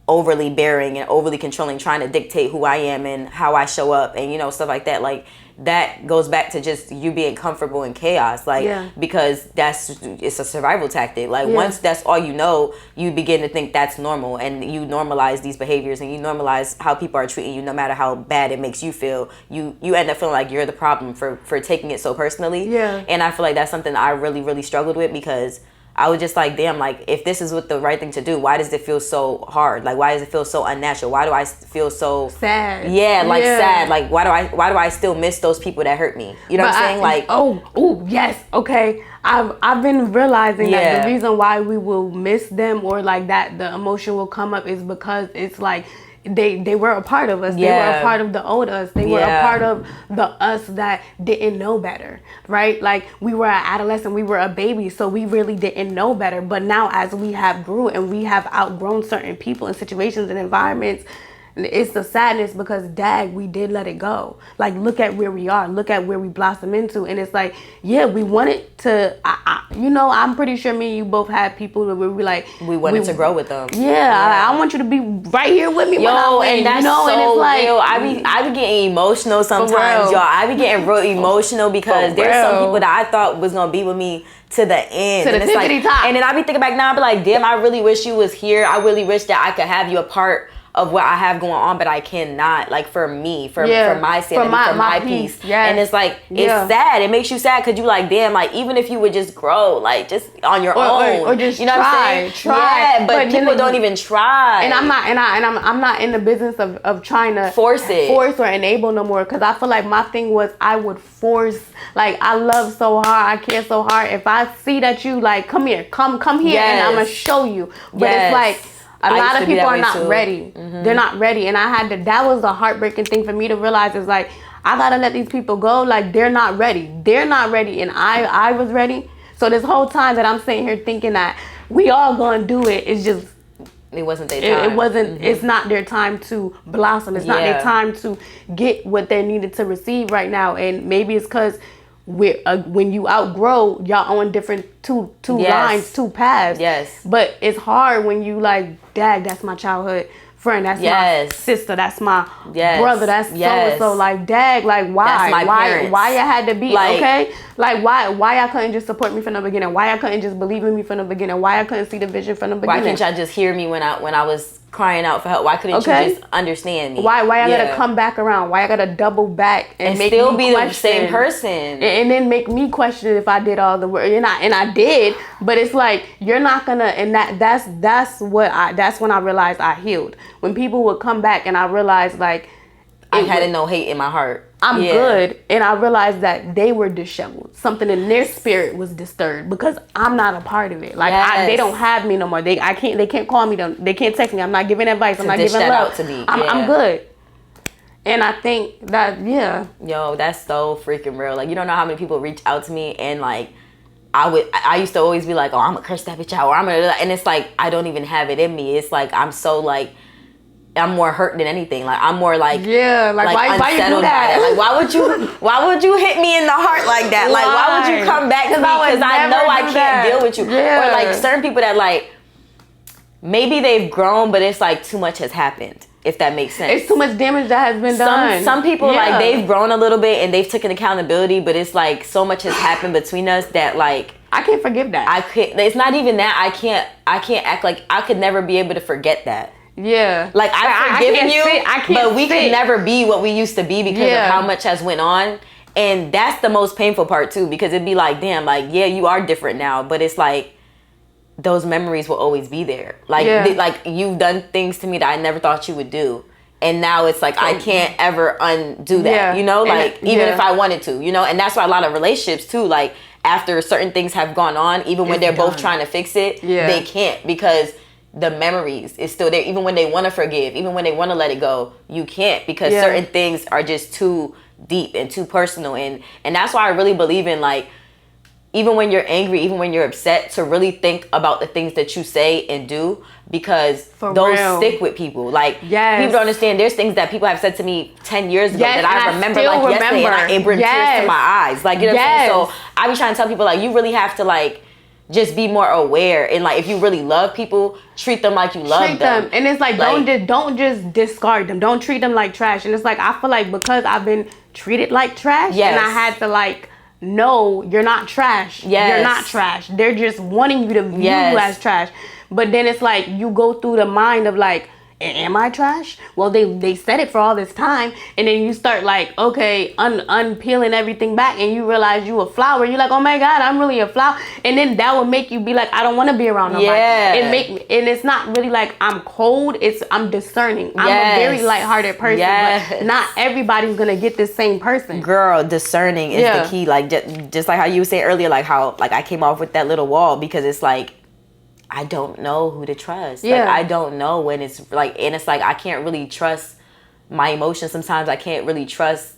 overly bearing and overly controlling, trying to dictate who I am and how I show up, and, you know, stuff like that. Like, that goes back to just you being comfortable in chaos, like, because it's a survival tactic. Like, once that's all you know, you begin to think that's normal, and you normalize these behaviors, and you normalize how people are treating you, no matter how bad it makes you feel. You end up feeling like you're the problem for taking it so personally. And I feel like that's something I really, really struggled with, because I was just like, damn, like, if this is what the right thing to do, why does it feel so hard? Like, why does it feel so unnatural? Why do I feel so sad? Yeah, like sad. Like, why do I still miss those people that hurt me? You know what I'm saying? Like, oh, yes, okay. I've been realizing that the reason why we will miss them, or like that the emotion will come up, is because it's like they were a part of us. They were a part of the old us. They were a part of the us that didn't know better, right? Like, we were an adolescent, we were a baby, so we really didn't know better. But now, as we have grew and we have outgrown certain people and situations and environments, it's the sadness, because we did let it go. Like, look at where we are, look at where we blossom into. And it's like, yeah, we wanted to, I'm pretty sure me and you both had people that we like, we wanted to grow with them. I want you to be right here with me when I win, and that's so and it's like, real. I be getting emotional sometimes, y'all. I be getting real emotional because there's some people that I thought was gonna be with me to the end, to the tippity top. And then I be thinking back now, I be like, damn, I really wish you was here. I really wish that I could have you a part of what I have going on, but I cannot, like, for me, for my sanity, for my peace. Yes. And it's like, it's sad. It makes you sad because you like, damn, like, even if you would just grow, like, just on your own, or just you know what I'm saying? Try. Yeah, but people don't even try. And I'm not in the business of trying to force or enable no more, because I feel like my thing was I would force. Like, I love so hard, I care so hard. If I see that you like, come here, come here, and I'm gonna show you. But it's like, a lot of people are not ready. They're not ready. And that was the heartbreaking thing for me to realize, is like, I gotta let these people go. Like, they're not ready. They're not ready. And I was ready. So this whole time that I'm sitting here thinking that we all gonna do it, it's just, it wasn't their time. It wasn't, it's not their time to blossom. It's not their time to get what they needed to receive right now. And maybe it's because when you outgrow, y'all on different two lines, two paths. Yes. But it's hard when you like, that's my childhood friend, that's my sister, that's my brother, that's so like, like, why? That's my parents. Why I had to be like, okay? Like, why I couldn't just support me from the beginning? Why I couldn't just believe in me from the beginning? Why I couldn't see the vision from the beginning? Why couldn't y'all just hear me when I was crying out for help? Why couldn't you just understand me? Why I gotta come back around? Why I gotta double back and make still me be question, the same person, and then make me question if I did all the work? And I did, but it's like, you're not gonna. And that's when I realized I healed. When people would come back and I realized, like, I had no hate in my heart. I'm good, and I realized that they were disheveled. Something in their spirit was disturbed because I'm not a part of it. Like, they don't have me no more. They can't call me. They can't text me. I'm not giving advice. I'm not giving love. Out to me. I'm good. And I think that yo, that's so freaking real. Like, you don't know how many people reach out to me and like, I used to always be like, oh, I'm gonna curse that bitch out, or I'm gonna, and it's like, I don't even have it in me. It's like, I'm so like, I'm more hurt than anything. Like, I'm more like, why you do that? Like, why would you hit me in the heart like that? Like, why would you come back to me? Because I know I can't deal with you. Or like certain people that like, maybe they've grown, but it's like too much has happened. If that makes sense. It's too much damage that has been done. Some people like, they've grown a little bit and they've taken accountability, but it's like so much has happened between us that like, I can't forgive that. It's not even that. I can't act like I could never be able to forget that. Yeah. Like, I've forgiven you, but we could never be what we used to be because of how much has went on. And that's the most painful part too, because it'd be like, damn, like, yeah, you are different now, but it's like, those memories will always be there. Like, like, you've done things to me that I never thought you would do. And now it's like, I can't ever undo that, you know? Like, even if I wanted to, you know? And that's why a lot of relationships too, like, after certain things have gone on, even when they're both trying to fix it, they can't, because the memories is still there. Even when they want to forgive, even when they want to let it go, you can't, because certain things are just too deep and too personal. And that's why I really believe in, like, even when you're angry, even when you're upset, to really think about the things that you say and do, because those stick with people. Like, people don't understand. There's things that people have said to me 10 years ago that I remember like yesterday, and it brings tears to my eyes. Like, you know what I'm saying? So I be trying to tell people, like, you really have to, like, just be more aware, and like, if you really love people, treat them like you love them. And it's like, don't just discard them. Don't treat them like trash. And it's like, I feel like because I've been treated like trash, and I had to like, no, you're not trash. You're not trash. They're just wanting you to view you as trash. But then it's like, you go through the mind of like, Am I trash? Well, they said it for all this time, and then you start like, okay, unpeeling everything back, and you realize you a flower. You're like, oh my God, I'm really a flower, and then that will make you be like, I don't want to be around nobody. Yeah. And it's not really like I'm cold. I'm discerning. I'm a very lighthearted person, but not everybody's gonna get the same person. Girl, discerning is the key. Like just like how you said earlier, like how like I came off with that little wall because it's like, I don't know who to trust. Yeah. Like, I don't know when it's like, and it's like, I can't really trust my emotions. Sometimes I can't really trust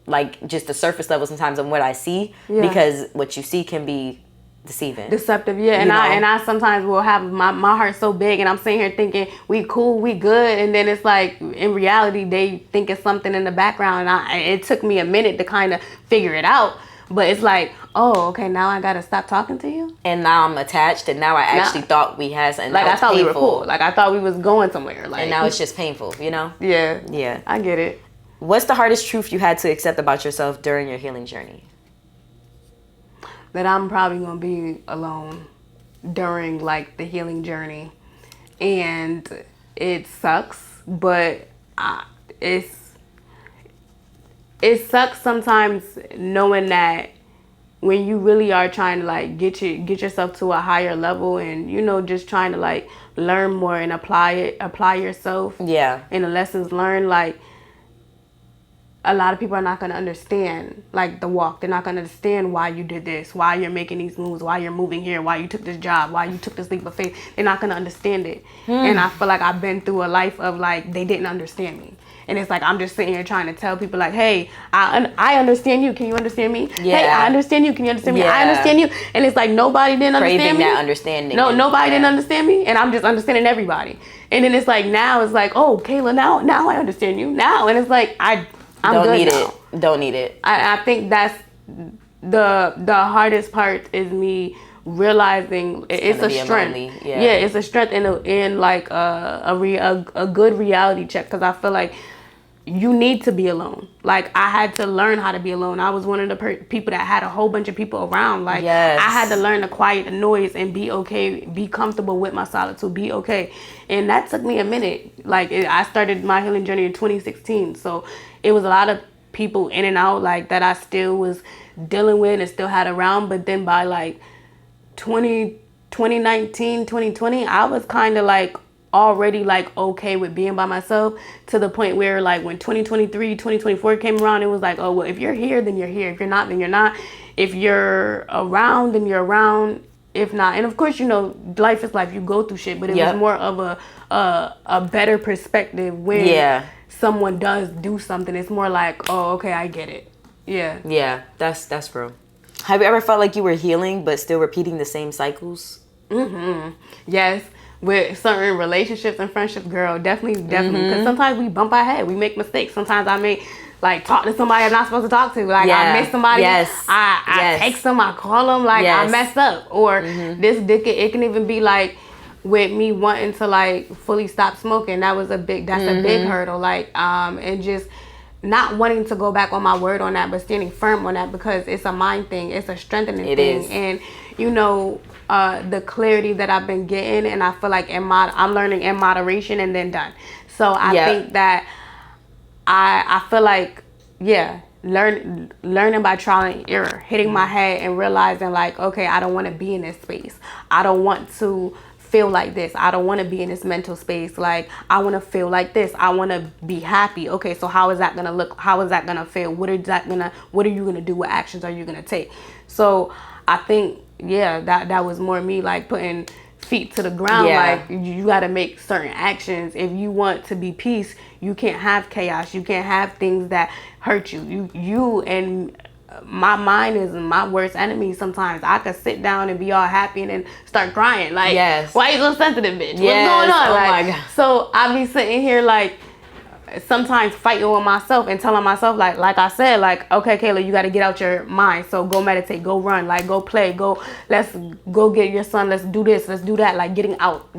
like just the surface level sometimes of what I see because what you see can be deceptive. Yeah. And I sometimes will have my heart so big and I'm sitting here thinking we cool, we good. And then it's like, in reality, they think it's something in the background. And it took me a minute to kind of figure it out. But it's like, oh, okay, now I gotta stop talking to you. And now I'm attached, and now I actually thought we had something. Like I thought we were cool. Like I thought we was going somewhere. Like, and now it's just painful, you know? Yeah. Yeah. I get it. What's the hardest truth you had to accept about yourself during your healing journey? That I'm probably gonna be alone during like the healing journey, and it sucks, but it sucks sometimes knowing that when you really are trying to like get yourself to a higher level and, you know, just trying to like learn more and apply yourself. Yeah. And the lessons learned, like a lot of people are not going to understand like the walk. They're not going to understand why you did this, why you're making these moves, why you're moving here, why you took this job, why you took this leap of faith. They're not going to understand it. And I feel like I've been through a life of like, they didn't understand me. And it's like, I'm just sitting here trying to tell people like, hey, I understand you. Can you understand me? Yeah. Hey, I understand you. Can you understand me? Yeah. I understand you. And it's like, nobody didn't understand me. Craving that understanding. No, nobody didn't understand me. And I'm just understanding everybody. And then it's like, now it's like, oh, Kayla, now I understand you now. And it's like, I'm don't good need now. it. Don't need it. I think that's the hardest part is me realizing it's a strength. Yeah, it's a strength in like a good reality check, because I feel like you need to be alone. Like I had to learn how to be alone. I was one of the people that had a whole bunch of people around. Like I had to learn to quiet the noise and be okay, be comfortable with my solitude, be okay. And that took me a minute. Like I started my healing journey in 2016, so it was a lot of people in and out like that I still was dealing with and still had around. But then by like 2019, 2020, I was kind of like already like okay with being by myself, to the point where like when 2023, 2024 came around, it was like, oh, well, if you're here, then you're here. If you're not, then you're not. If you're around, then you're around. If not, and of course, you know, life is life. You go through shit, but it was more of a better perspective when someone does do something. It's more like, oh, okay, I get it. Yeah, that's real. Have you ever felt like you were healing but still repeating the same cycles? Yes, with certain relationships and friendships, girl, definitely. Because sometimes we bump our head, we make mistakes. Sometimes I may like talk to somebody I'm not supposed to talk to. Like I miss somebody. I text them, I call them. Like I messed up. Or it can even be like with me wanting to like fully stop smoking. That's a big hurdle. Like and just not wanting to go back on my word on that, but standing firm on that, because it's a mind thing. It's a strengthening thing. And you know, the clarity that I've been getting, and I feel like I'm learning in moderation and then done. So I think that I feel like, learning by trial and error, hitting my head and realizing like, okay, I don't want to be in this space. I don't want to feel like this. I don't want to be in this mental space. Like I want to feel like this. I want to be happy. Okay, so how is that gonna look? How is that gonna feel? What are you gonna do? What actions are you gonna take? So I think that was more me like putting feet to the ground. Like you got to make certain actions if you want to be peace. You can't have chaos. You can't have things that hurt you. You and my mind is my worst enemy. Sometimes I could sit down and be all happy and then start crying. Like, why you so sensitive, bitch? What's going on? Oh like, my God. So I be sitting here like sometimes fighting with myself and telling myself like I said, like, okay, Kayla, you got to get out your mind. So go meditate, go run, like go play, let's go get your son. Let's do this, let's do that. Like getting out.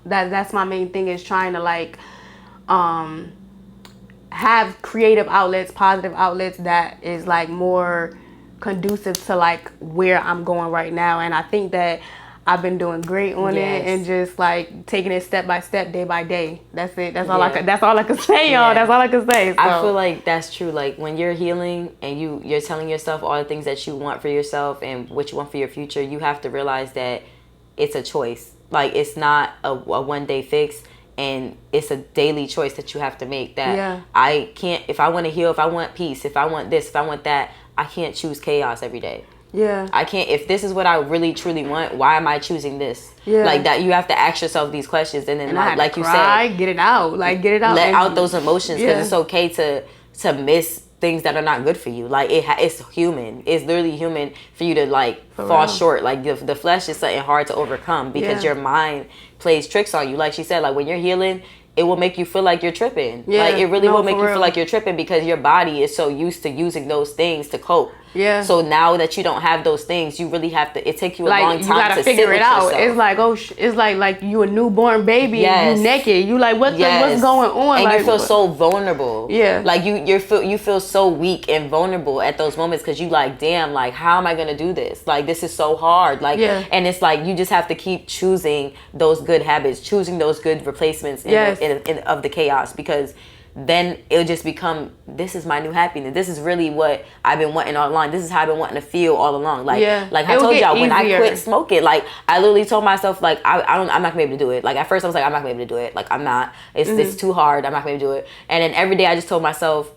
That's my main thing, is trying to like have creative outlets, positive outlets that is like more conducive to like where I'm going right now. And I think that I've been doing great on Yes. it, and just like taking it step by step, day by day. That's it. That's all Yeah. I can. That's all I can say, y'all. Yeah. That's all I can say. So. I feel like that's true. Like when you're healing and you're telling yourself all the things that you want for yourself and what you want for your future, you have to realize that it's a choice. Like it's not a one day fix, and it's a daily choice that you have to make. That I can't, if I want to heal, if I want peace, if I want this, if I want that, I can't choose chaos every day. Yeah. I can't, if this is what I really truly want, why am I choosing this? Yeah. Like that, you have to ask yourself these questions, and then like you said, get it out, get it out, let out those emotions, because it's okay to miss things that are not good for you. Like it's human. It's literally human for you to like fall short. Like the flesh is something hard to overcome because your mind plays tricks on you. Like she said, like when you're healing, it will make you feel like you're tripping. Yeah. Like it really will make you feel like you're tripping because your body is so used to using those things to cope. Yeah. So now that you don't have those things, you really have to. It takes you a long time you gotta to figure sit it out. with yourself. It's like you a newborn baby and you naked. You like what's going on? And like, you feel so vulnerable. Yeah. Like you feel so weak and vulnerable at those moments because you like, damn, like how am I gonna do this? Like this is so hard. Like and it's like you just have to keep choosing those good habits, choosing those good replacements of the chaos, because then it'll just become, this is my new happiness. This is really what I've been wanting all along. This is how I've been wanting to feel all along. Like I told y'all, when I quit smoking, like I literally told myself, like I'm not gonna be able to do it. Like at first I was like, I'm not gonna be able to do it. Like I'm not. It's too hard. I'm not gonna be able to do it. And then every day I just told myself,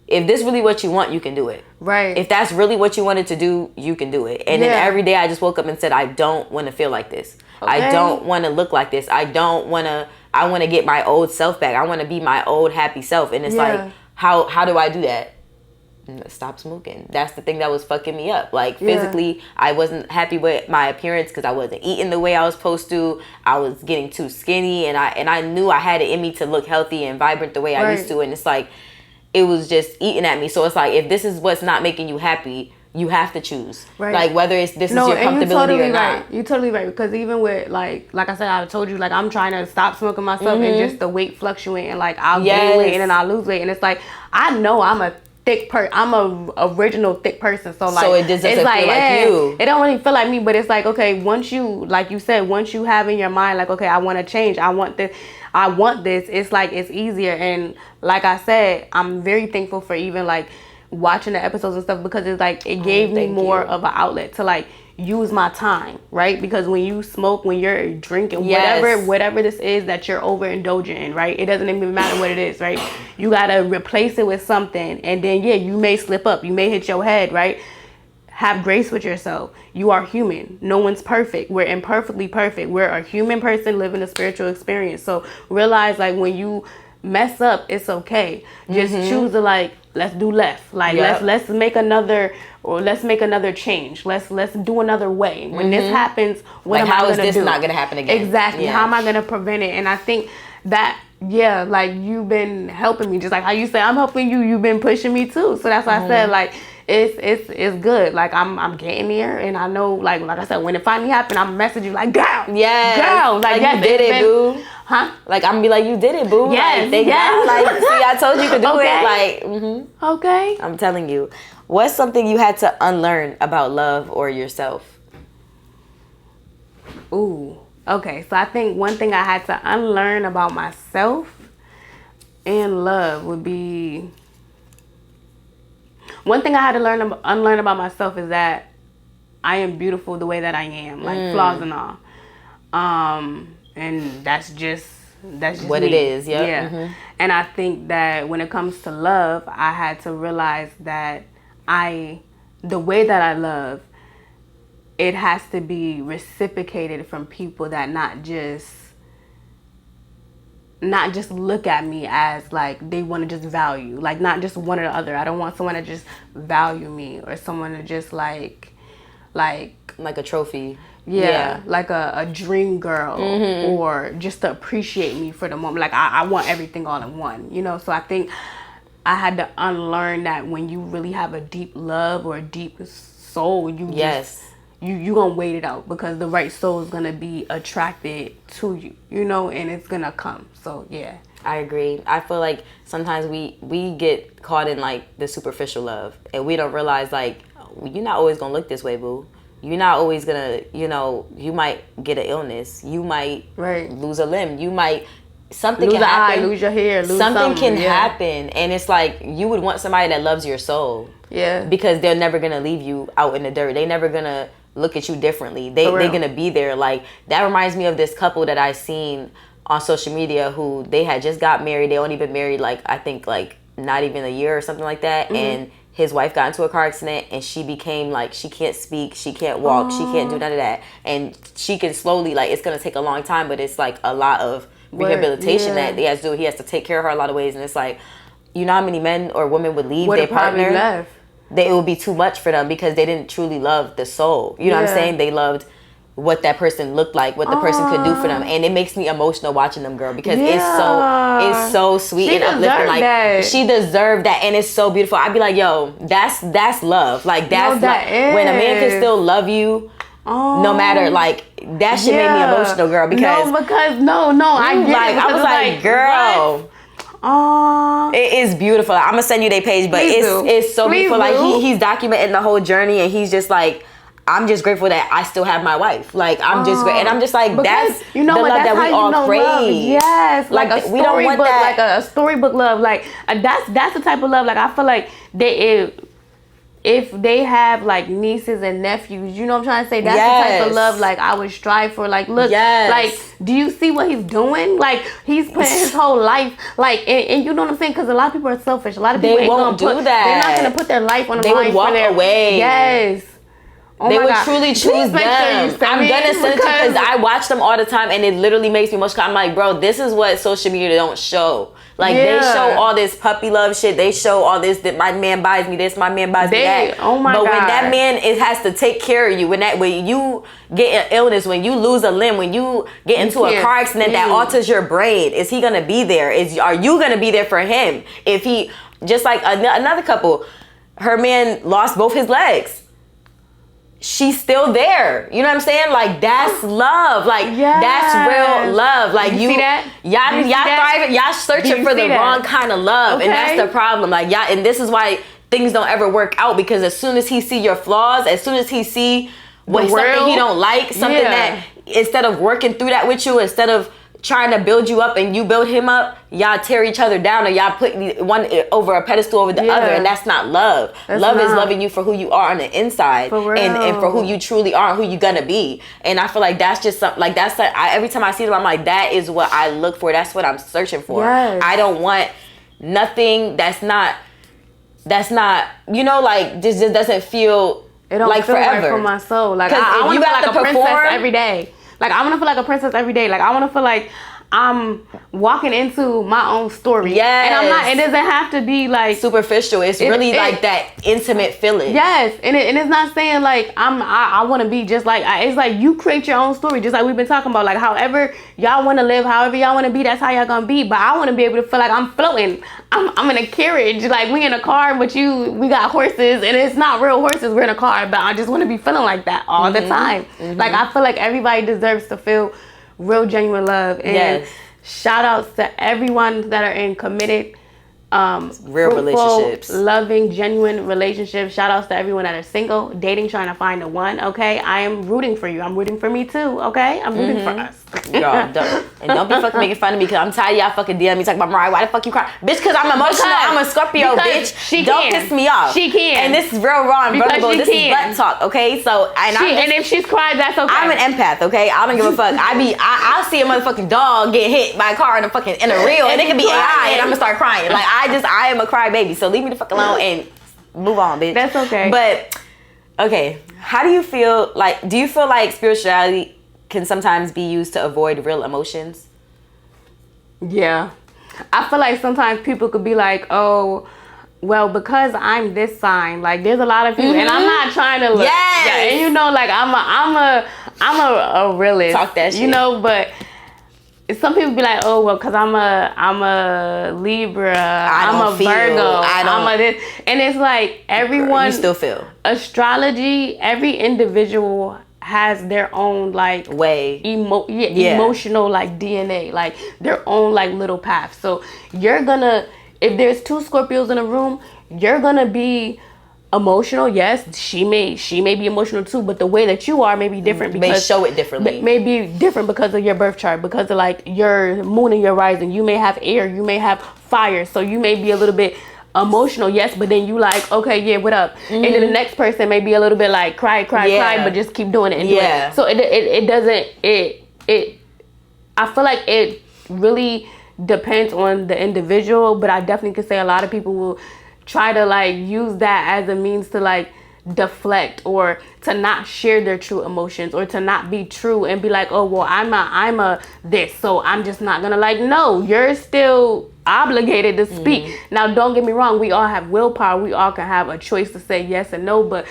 if this really what you want, you can do it. Right. If that's really what you wanted to do, you can do it. And then every day I just woke up and said, I don't want to feel like this. Okay. I don't want to look like this. I want to get my old self back. I want to be my old happy self. And it's like, how do I do that? Stop smoking. That's the thing that was fucking me up. Like physically, I wasn't happy with my appearance because I wasn't eating the way I was supposed to. I was getting too skinny, and I knew I had it in me to look healthy and vibrant the way I used to. And it's like, it was just eating at me. So it's like, if this is what's not making you happy, you have to choose. Right. Like whether this is your comfortability or not. You're totally right. Because even with like I said, I told you, like I'm trying to stop smoking myself, and just the weight fluctuate, and like I'll gain weight and then I'll lose weight, and it's like I know I'm a thick I'm a original thick person, so like it doesn't feel like you. It don't really feel like me, but it's like, okay, once you, like you said, once you have in your mind like, okay, I want to change, I want this, it's like it's easier. And like I said, I'm very thankful for even like watching the episodes and stuff, because it's like it gave me more of an outlet to like use my time, right? Because when you smoke, when you're drinking, whatever this is that you're overindulging in, right? It doesn't even matter what it is, right? You gotta replace it with something, and then you may slip up, you may hit your head, right? Have grace with yourself. You are human. No one's perfect. We're imperfectly perfect. We're a human person living a spiritual experience. So realize, like, when you mess up, it's okay. Just choose to like, let's do left. Like let's make another change. Let's do another way. When this happens, what am I gonna do? How is this not gonna happen again? Exactly. Yeah. How am I gonna prevent it? And I think that like you've been helping me, just like how you say I'm helping you. You've been pushing me too. So that's why I said like it's good. Like I'm getting there, and I know like I said, when it finally happened, I'm messaging you like, girl, girl, like you did it, boo. Huh? Like I'm gonna be like, you did it, boo. Yes, like, thank God. Like, see, I told you could do it. Like, okay. I'm telling you, what's something you had to unlearn about love or yourself? Ooh, okay. So I think one thing I had to unlearn about myself and love would be, one thing I had to unlearn about myself is that I am beautiful the way that I am, like flaws and all. And that's just what me. It is. Yep. Yeah. And I think that when it comes to love, I had to realize that the way that I love, it has to be reciprocated from people that not just look at me as like they want to just value, like not just one or the other. I don't want someone to just value me, or someone to just like a trophy. Yeah, like a dream girl, or just to appreciate me for the moment. Like I want everything all in one, you know? So I think I had to unlearn that when you really have a deep love or a deep soul, you gonna wait it out, because the right soul is gonna be attracted to you, you know, and it's gonna come. So yeah. I agree. I feel like sometimes we get caught in like the superficial love, and we don't realize like, you're not always gonna look this way, boo. you're not always gonna, you might get an illness, you might lose a limb, you might something lose can happen, eye, lose your hair, lose something can yeah. happen, and it's like you would want somebody that loves your soul, because they're never gonna leave you out in the dirt. They're never gonna look at you differently. They're gonna be there. Like, that reminds me of this couple that I seen on social media who they had just got married. They only been married like, I think like not even a year or something like that, and his wife got into a car accident and she became like, she can't speak, she can't walk, she can't do none of that, and she can slowly, like, it's gonna take a long time, but it's like a lot of rehabilitation that they has to do. He has to take care of her a lot of ways, and it's like, you know how many men or women would leave their partner? It would be too much for them because they didn't truly love the soul. You know what I'm saying? They loved what that person looked like, what the person could do for them, and it makes me emotional watching them, girl, because it's so sweet and uplifting. Like, she deserved that, and it's so beautiful. I'd be like, yo, that's love. Like, that's when a man can still love you. No matter, like, that shit made me emotional, girl, because I get it. I was like, girl, it is beautiful. I'm gonna send you their page, but it's so beautiful. Like, he's documenting the whole journey, and he's just like, I'm just grateful that I still have my wife. Like, I'm just great, and I'm just like, that's the love that we all crave. Love. Yes, like a we don't want storybook, that. like a storybook love. Like, that's the type of love. Like, I feel like if they have like nieces and nephews, you know what I'm trying to say? That's the type of love like I would strive for. Like, look, like, do you see what he's doing? Like, he's putting his whole life, like, and you know what I'm saying? Because a lot of people are selfish. A lot of people they won't do that. They're not gonna put their life on the They line. would walk away. Yes. Oh, they would truly choose them. I'm gonna send it to you because I watch them all the time, and it literally makes me emotional. I'm like, bro, this is what social media don't show. Like, they show all this puppy love shit. They show all this, that my man buys me this, my man buys me that. Oh my God. But when that man has to take care of you, when you get an illness, when you lose a limb, when you get into a car accident that alters your brain, is he gonna be there? Are you gonna be there for him? If he, just like another couple, her man lost both his legs. She's still there. You know what I'm saying? Like, that's love. Like, that's real love. Like, you see that? Y'all thriving. Y'all searching for the wrong kind of love. And that's the problem. Like, y'all, and this is why things don't ever work out, because as soon as he see your flaws, as soon as he see something he don't like, something that, instead of working through that with you, instead of trying to build you up and you build him up, y'all tear each other down, or y'all put one over a pedestal over the other, and that's not love. Love is loving you for who you are on the inside, and for who you truly are and who you gonna be. And I feel like that's just something, like, that's like, every time I see them, I'm like, that is what I look for. That's what I'm searching for. I don't want nothing that's not, you know, like, just doesn't feel, it don't like feel forever. Right for my soul. Like, I want to feel like a princess every day. Like, I want to feel like a princess every day. Like, I want to feel like I'm walking into my own story. And I'm not, it doesn't have to be like superficial. It's really like that intimate feeling. And it's not saying like I want to be just like, it's like you create your own story, just like we've been talking about. Like, however y'all want to live, however y'all want to be, that's how y'all gonna be. But I want to be able to feel like I'm floating. I'm in a carriage. Like, we in a car, but we got horses, and it's not real horses. We're in a car, but I just want to be feeling like that all the time. Like, I feel like everybody deserves to feel real genuine love. And shout outs to everyone that are in committed, real relationships, loving, genuine relationships. Shout outs to everyone that are single, dating, trying to find the one. Okay, I am rooting for you. I'm rooting for me too. Okay, I'm rooting for us. Y'all, don't be fucking making fun of me, because I'm tired of y'all fucking DM me talking about, Mariah, why the fuck you cry? Bitch, because I'm emotional. I'm a Scorpio, bitch. Don't piss me off. She can. And this is real raw and vulnerable. This is butt talk, okay? So, and if she's cried, that's okay. I'm an empath, okay? I don't give a fuck. I'll see a motherfucking dog get hit by a car in a reel, and it could be AI, and I'm gonna start crying. Like, I am a crybaby, so leave me the fuck alone and move on, bitch. That's okay. But, okay, how do you feel like, do you feel like spirituality can sometimes be used to avoid real emotions? Yeah. I feel like sometimes people could be like, oh, well, because I'm this sign, like, there's a lot of people, and I'm not trying to look. And you know, like, I'm a realist. Talk that shit. You know, but some people be like, oh, well, because I'm a Libra, I'm a Virgo, I'm a this. And it's like, everyone, you still feel astrology, every individual has their own like way, emotional like DNA, like their own like little path. So you're gonna, if there's two Scorpios in a room, you're gonna be emotional. Yes, she may be emotional too, but the way that you are may be different because may show it differently. May be different because of your birth chart, because of like your moon and your rising. You may have air, you may have fire, so you may be a little bit emotional, yes, but then you like, okay, yeah, what up? And then the next person may be a little bit like cry, but just keep doing it and doing it. So it doesn't I feel like it really depends on the individual, but I definitely could say a lot of people will try to like use that as a means to like deflect or to not share their true emotions or to not be true and be like, oh well, I'm a this, so I'm just not gonna like. No, you're still obligated to speak. Now don't get me wrong, we all have willpower, we all can have a choice to say yes and no, but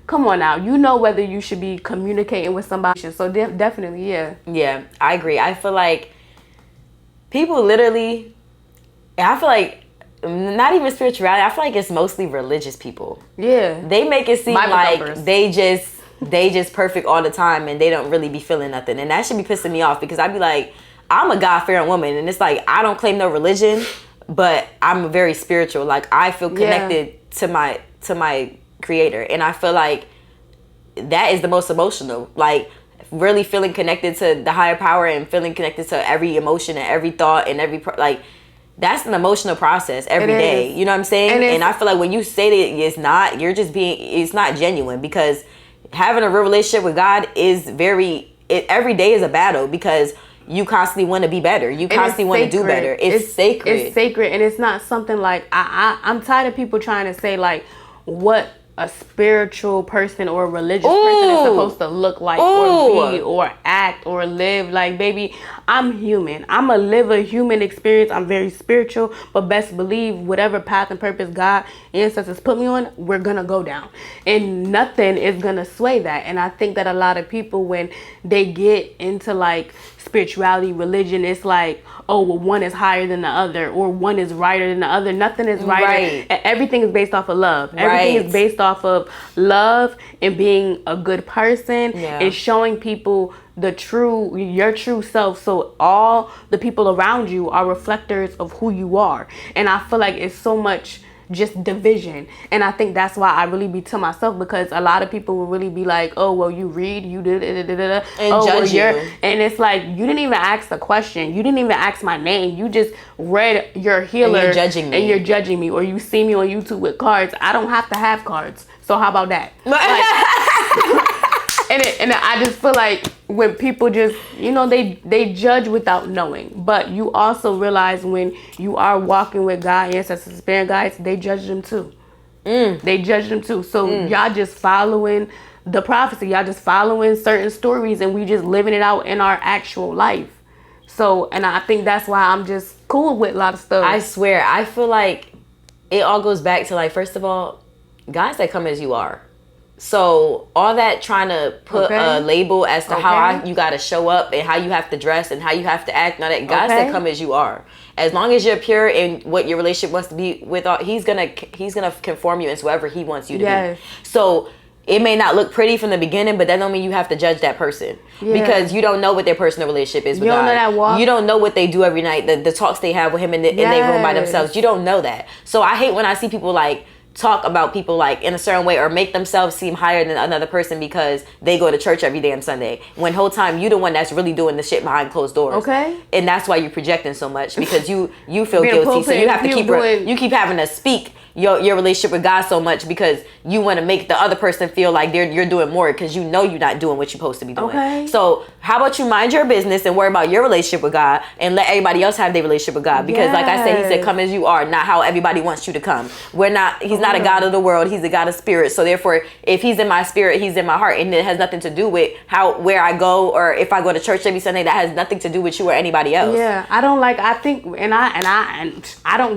come on now, you know whether you should be communicating with somebody. So definitely, yeah, I agree. I feel like people literally, I feel like not even spirituality, I feel like it's mostly religious people. Yeah, they make it seem like they just perfect all the time and they don't really be feeling nothing, and that should be pissing me off because I'd be like, I'm a God-fearing woman, and it's like I don't claim no religion, but I'm very spiritual. Like I feel connected to my creator, and I feel like that is the most emotional. Like really feeling connected to the higher power and feeling connected to every emotion and every thought and every like. That's an emotional process every day. You know what I'm saying? And I feel like when you say that it's not, you're just it's not genuine, because having a real relationship with God is every day is a battle because you constantly want to be better. You constantly want to do better. It's sacred. It's sacred, and it's not something like, I'm tired of people trying to say like what a spiritual person or a religious person is supposed to look like or be or act or live. Like, baby, I'm human. I'm a live a human experience. I'm very spiritual, but best believe whatever path and purpose God, ancestors put me on, we're gonna go down, and nothing is gonna sway that. And I think that a lot of people, when they get into like spirituality, religion, it's like, oh well, one is higher than the other, or one is righter than the other. Nothing is righter. Everything is based off of love. Everything is based off of love and being a good person and showing people your true self, so all the people around you are reflectors of who you are. And I feel like it's so much just division, and I think that's why I really be to myself, because a lot of people will really be like, oh well, you read, you did and judge you, and it's like, you didn't even ask the question, you didn't even ask my name, you just read your healer and you're judging me, or you see me on YouTube with cards. I don't have to have cards, so how about that? And I just feel like when people just, they judge without knowing. But you also realize when you are walking with God, ancestors, spirit guides, they judge them too. They judge them too. So y'all just following the prophecy. Y'all just following certain stories, and we just living it out in our actual life. So, and I think that's why I'm just cool with a lot of stuff. I swear, I feel like it all goes back to, like, first of all, God said come as you are. So all that trying to put a label as to how you got to show up and how you have to dress and how you have to act, and all that, God said come as you are. As long as you're pure in what your relationship wants to be with, he's gonna conform you into whoever he wants you to be. So it may not look pretty from the beginning, but that don't mean you have to judge that person, because you don't know what their personal relationship is with God. You don't know that walk. You don't know what they do every night, the talks they have with him in their room by themselves. You don't know that. So I hate when I see people like talk about people like in a certain way or make themselves seem higher than another person because they go to church every damn Sunday, when whole time you the one that's really doing the shit behind closed doors. And that's why you're projecting so much, because you feel guilty, so you have to keep having to speak your relationship with God so much because you want to make the other person feel like you're doing more, because you know you're not doing what you're supposed to be doing. So how about you mind your business and worry about your relationship with God and let everybody else have their relationship with God? Because like I said, he said come as you are, not how everybody wants you to come. He's not a God of the world, he's a God of spirit. So therefore, if he's in my spirit, he's in my heart, and it has nothing to do with where I go, or if I go to church every Sunday. That has nothing to do with you or anybody else. I don't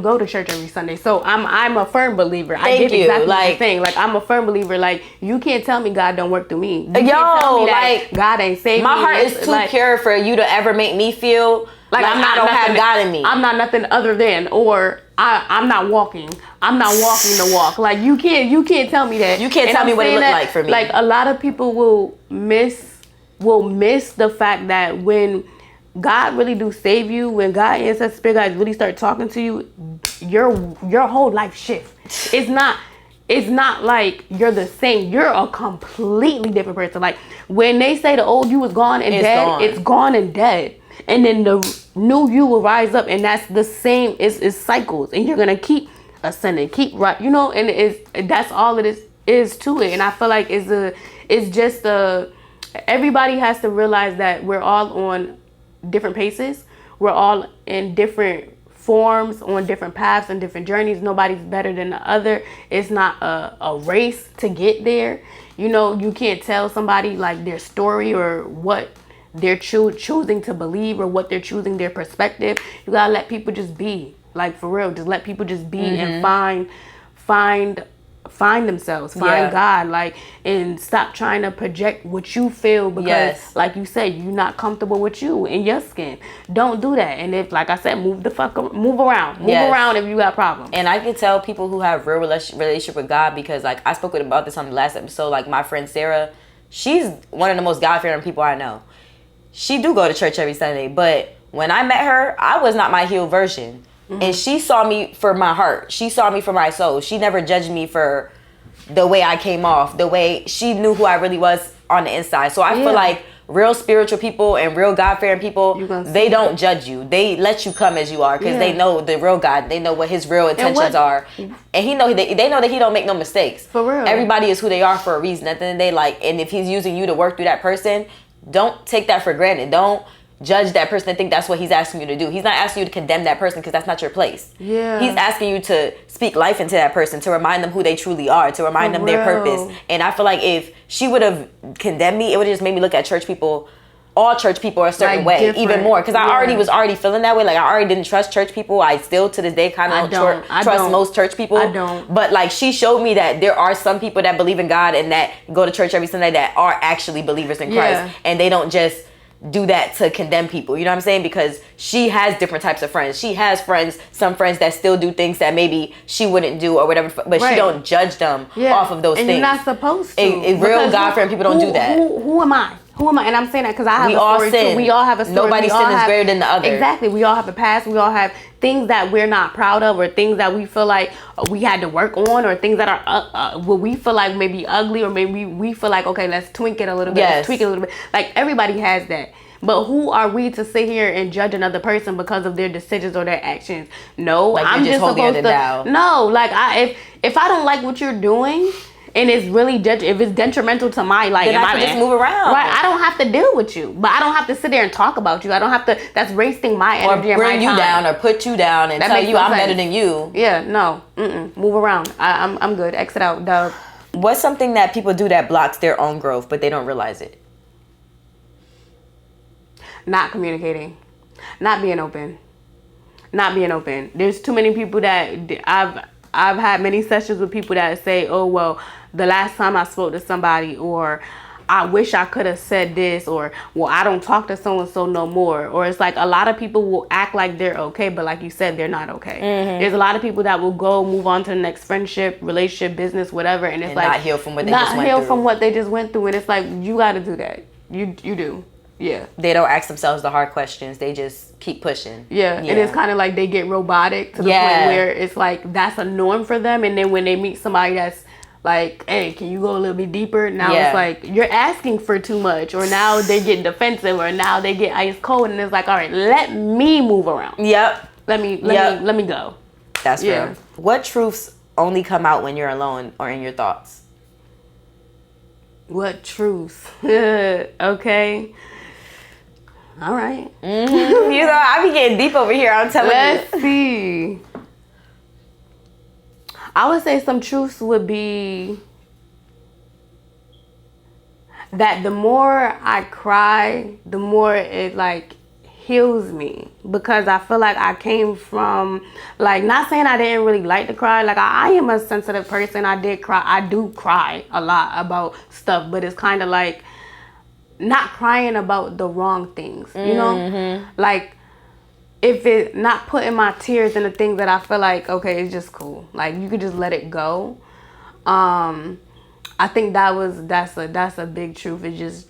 go to church every Sunday, so I'm a firm believer. I did exactly the thing. Like, I'm a firm believer. Like, you can't tell me God don't work through me. You can't tell me that God ain't saved me. My heart is too pure for you to ever make me feel like I don't have God in me. I'm not nothing other than, or I'm not walking. I'm not walking the walk. Like, you can't tell me that. You can't tell me what it looked like for me. Like, a lot of people will miss the fact that when God really do save you, when God, ancestors, spirit guides really start talking to you, your whole life shifts. It's not it's not like you're the same. You're a completely different person. Like when they say the old you is gone and dead, it's gone and dead. And then the new you will rise up, and that's the same. It's cycles, and you're gonna keep ascending, keep right. You know, and that's all it is to it. And I feel like everybody has to realize that we're all on different paces. We're all in different forms, on different paths and different journeys. Nobody's better than the other. It's not a race to get there. You know, you can't tell somebody like their story or what they're choosing to believe or what they're choosing their perspective. You gotta let people just be, like, for real. Just let people just be and find themselves, find God, like, and stop trying to project what you feel because, like you said, you're not comfortable with you in your skin. Don't do that. And if, like I said, move around if you got problems. And I can tell people who have real relationship with God, because, like, I spoke about this on the last episode. Like, my friend Sarah, she's one of the most God-fearing people I know. She do go to church every Sunday, but when I met her, I was not my healed version. And she saw me for my heart. She saw me for my soul. She never judged me for the way I came off, the way she knew who I really was on the inside. So I feel like real spiritual people and real God-fearing people, they don't judge you. They let you come as you are, because they know the real God. They know what his real intentions are. And they know that he don't make no mistakes. For real. Everybody is who they are for a reason. At the end of the day, like, and if he's using you to work through that person, don't take that for granted. Don't judge that person and think that's what he's asking you to do. He's not asking you to condemn that person, because that's not your place. Yeah. He's asking you to speak life into that person, to remind them who they truly are, to remind them their purpose. And I feel like if she would have condemned me, it would have just made me look at church people, all church people, a certain way, different. Even more. Because I was already feeling that way. Like, I already didn't trust church people. I still, to this day, kind of don't trust most church people. I don't. But, like, she showed me that there are some people that believe in God and that go to church every Sunday that are actually believers in Christ. And they don't just do that to condemn people. You know what I'm saying? Because she has different types of friends. She has some friends that still do things that maybe she wouldn't do or whatever, but she don't judge them off of those things. And you're not supposed to. Real God-fearing people don't do that. Who am I? Who am I? And I'm saying that because I have a story too. We all have a story. Nobody's sin is greater than the other. Exactly. We all have a past. We all have things that we're not proud of, or things that we feel like we had to work on, or things that are what we feel like may be ugly, or maybe we feel like, okay, let's twink it a little bit, let's tweak it a little bit. Like, everybody has that. But who are we to sit here and judge another person because of their decisions or their actions? No, like, I'm just supposed to. No, like, if I don't like what you're doing, and it's really if it's detrimental to my life, then I can just move around. Right, I don't have to deal with you, but I don't have to sit there and talk about you. I don't have to. That's wasting my energy and my time. Or bring you down, or put you down, and tell you I'm better than you. Yeah, no, move around. I'm good. Exit out, dog. What's something that people do that blocks their own growth, but they don't realize it? Not communicating, not being open. There's too many people that I've had many sessions with people that say, oh, well, the last time I spoke to somebody, or I wish I could have said this, or, well, I don't talk to so-and-so no more. Or it's like a lot of people will act like they're okay, but like you said, they're not okay. There's a lot of people that will move on to the next friendship, relationship, business, whatever. And it's like, not heal from what they just went through. Not heal from what they just went through. And it's like, you got to do that. You do. Yeah. They don't ask themselves the hard questions. They just keep pushing. Yeah. And it's kind of like they get robotic to the point where it's like that's a norm for them. And then when they meet somebody that's like, hey, can you go a little bit deeper? Now it's like you're asking for too much, or now they get defensive, or now they get ice cold, and it's like, all right, let me move around. Yep. Let me go. That's real. What truths only come out when you're alone or in your thoughts? What truths? Okay. All right. You know, I be getting deep over here. I'm telling you. Let's see. I would say some truths would be that the more I cry, the more it like heals me, because I feel like I came from, like, not saying I didn't really like to cry. Like, I am a sensitive person. I do cry a lot about stuff, but it's kind of like not crying about the wrong things, you know? Like, if it not putting my tears into things that I feel like, okay, it's just cool. Like, you could just let it go. I think that's a big truth. It's just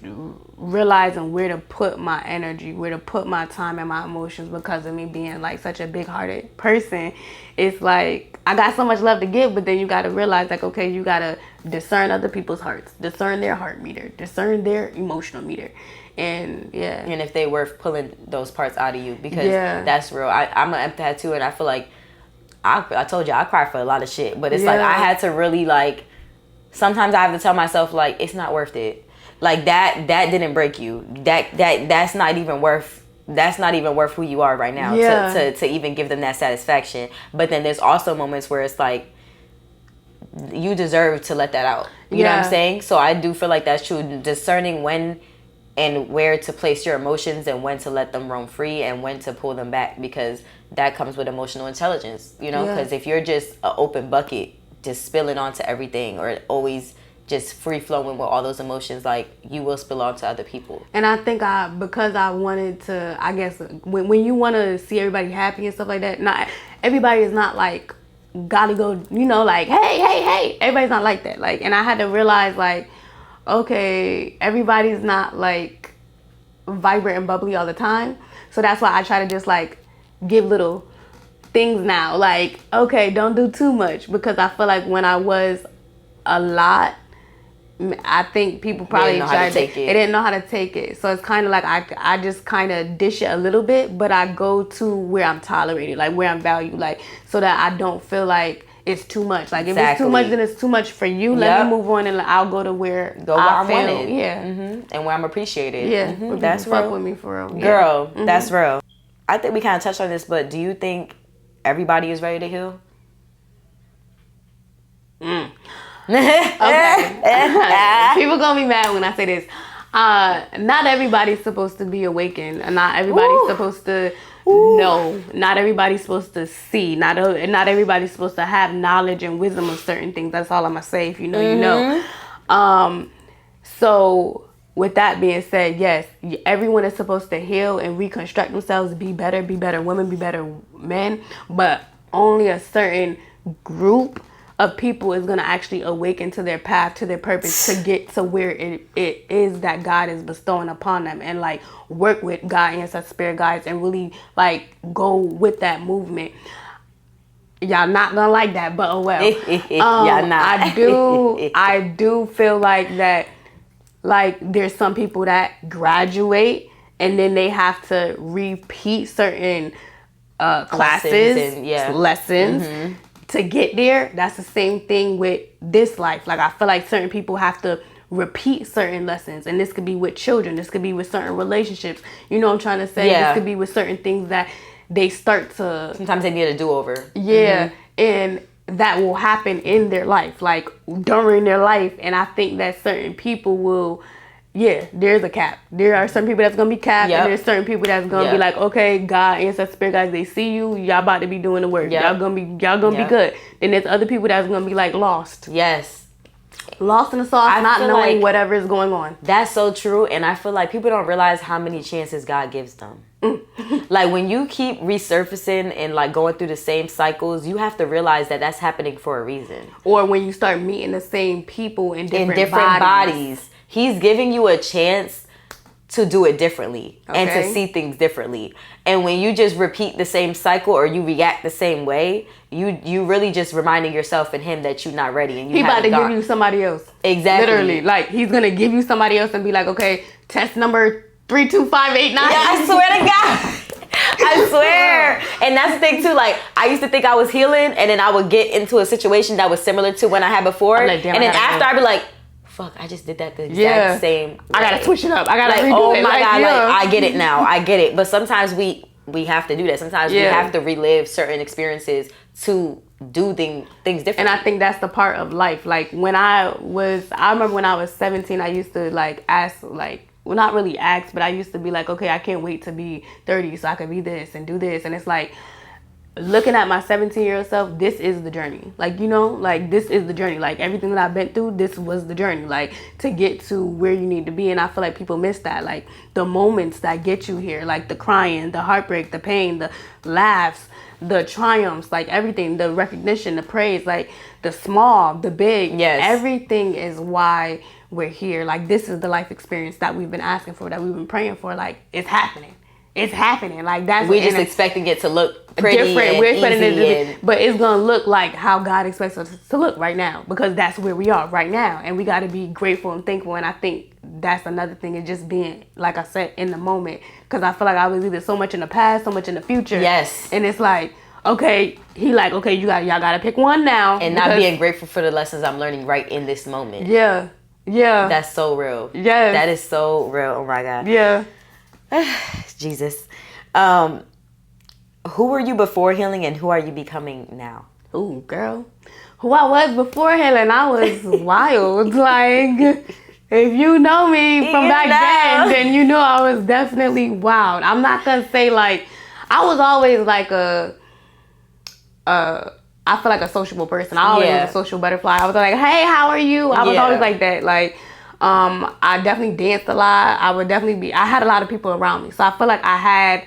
realizing where to put my energy, where to put my time and my emotions, because of me being like such a big hearted person. It's like I got so much love to give, but then you got to realize like, okay, you got to discern other people's hearts, discern their heart meter, discern their emotional meter. And and if they worth pulling those parts out of you, because that's real. I'm an empath too, and I feel like I told you I cry for a lot of shit, but it's like I had to really like. Sometimes I have to tell myself like it's not worth it. Like that didn't break you. That's not even worth. That's not even worth who you are right now. To even give them that satisfaction. But then there's also moments where it's like you deserve to let that out. You know what I'm saying? So I do feel like that's true. Discerning when and where to place your emotions and when to let them roam free and when to pull them back, because that comes with emotional intelligence. You know, because if you're just an open bucket, just spilling onto everything, or always just free flowing with all those emotions, like you will spill onto other people. And I think because I wanted to, I guess when you want to see everybody happy and stuff like that, not everybody is not like gotta go, you know, like hey, everybody's not like that. Like, and I had to realize like, okay, everybody's not like vibrant and bubbly all the time. So that's why I try to just like give little things now, like, okay, don't do too much, because I feel like when I was a lot, I think people probably they didn't know how to take it. So it's kind of like I just kind of dish it a little bit, but I go to where I'm tolerated, like where I'm valued, like so that I don't feel like it's too much. Like if it's too much, then it's too much for you. Let me move on, and I'll go to where I'm wanted. And where I'm appreciated. That's real. Fuck with me for real, girl. That's real. I think we kind of touched on this, but do you think everybody is ready to heal? Okay. People gonna be mad when I say this. Not everybody's supposed to be awakened. Not everybody's supposed to know. Not everybody's supposed to see. Not everybody's supposed to have knowledge and wisdom of certain things. That's all I'm gonna say. If you know, you know. So with that being said, yes, everyone is supposed to heal and reconstruct themselves, be better women, be better men, but only a certain group of people is going to actually awaken to their path, to their purpose, to get to where it is that God is bestowing upon them, and like work with God, ancestors, spirit guides, and really like go with that movement. Y'all not gonna like that, but oh well. Y'all not. I do feel like that. Like there's some people that graduate and then they have to repeat certain classes, lessons to get there. That's the same thing with this life. Like I feel like certain people have to repeat certain lessons, and this could be with children. This could be with certain relationships. You know what I'm trying to say? This could be with certain things that they start to. Sometimes they need a do-over. And that will happen in their life, like during their life. And I think that certain people will, there's a cap. There are certain people that's going to be capped, and there's certain people that's going to be like, okay, God, ancestors, spirit guys, they see you, y'all about to be doing the work. Y'all going to be good. Then there's other people that's going to be like lost. Lost in the sauce, not knowing like whatever is going on. That's so true. And I feel like people don't realize how many chances God gives them. Like when you keep resurfacing and like going through the same cycles, you have to realize that that's happening for a reason. Or when you start meeting the same people in different bodies, He's giving you a chance to do it differently and to see things differently. And when you just repeat the same cycle or you react the same way, you really just reminding yourself and him that you're not ready, and you about to give you somebody else. Exactly. Literally, like he's gonna give you somebody else and be like, okay, test number 32589. Yeah, I swear to God. I swear. And that's the thing too, like I used to think I was healing, and then I would get into a situation that was similar to when I had before, like, and then after I'd be like, fuck, I just did that the exact same way. I gotta switch it up. I gotta like, redo it. Oh my God, like I get it now. I get it. But sometimes we have to do that. Sometimes we have to relive certain experiences to do things differently. And I think that's the part of life. Like I remember when I was 17, I used to like ask, like, well, not really ask, but I used to be like, okay, I can't wait to be 30 so I could be this and do this. And it's like, looking at my 17-year-old self, this is the journey. Like, you know, like this is the journey. Like everything that I've been through, this was the journey. Like to get to where you need to be. And I feel like people miss that. Like the moments that get you here, like the crying, the heartbreak, the pain, the laughs, the triumphs, like everything, the recognition, the praise, like the small, the big. Yes. Everything is why we're here. Like this is the life experience that we've been asking for, that we've been praying for. Like it's happening. It's happening. Like that's we just expecting it to look pretty different. And we're expecting easy it to be, but it's gonna look like how God expects us to look right now, because that's where we are right now, and we got to be grateful and thankful. And I think that's another thing, is just being, like I said, in the moment, because I feel like I was either so much in the past, so much in the future. Yes. And it's like, okay, okay, y'all gotta pick one now, and not being grateful for the lessons I'm learning right in this moment. Yeah. That's so real. Yes. That is so real. Oh my God. Yeah. Jesus. Who were you before healing, and who are you becoming now? Ooh, girl. Who I was before healing, I was wild. Like, if you know me from back then you know I was definitely wild. I'm not gonna say like, I was always like I feel like a sociable person. I always was a social butterfly. I was like, hey, how are you? I was always like that. Like, I definitely danced a lot. I had a lot of people around me. So I feel like I had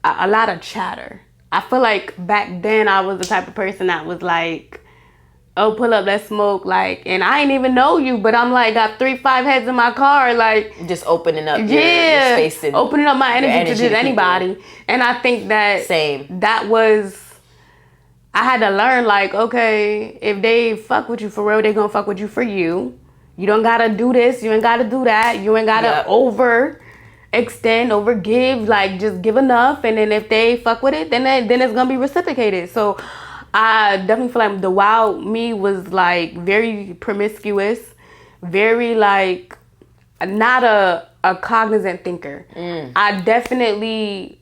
a lot of chatter. I feel like back then I was the type of person that was like, oh, pull up, let's smoke. Like, and I ain't even know you, but I'm like, got 3-5 heads in my car. Like, just opening up your space. And opening up my energy to just anybody. And I think that that was, I had to learn, like, okay, if they fuck with you for real, they gonna fuck with you for you. You don't gotta do this, you ain't gotta do that, you ain't gotta overextend, overgive, like just give enough, and then if they fuck with it, then it's gonna be reciprocated. So I definitely feel like the wild me was like very promiscuous, very like not a cognizant thinker. I definitely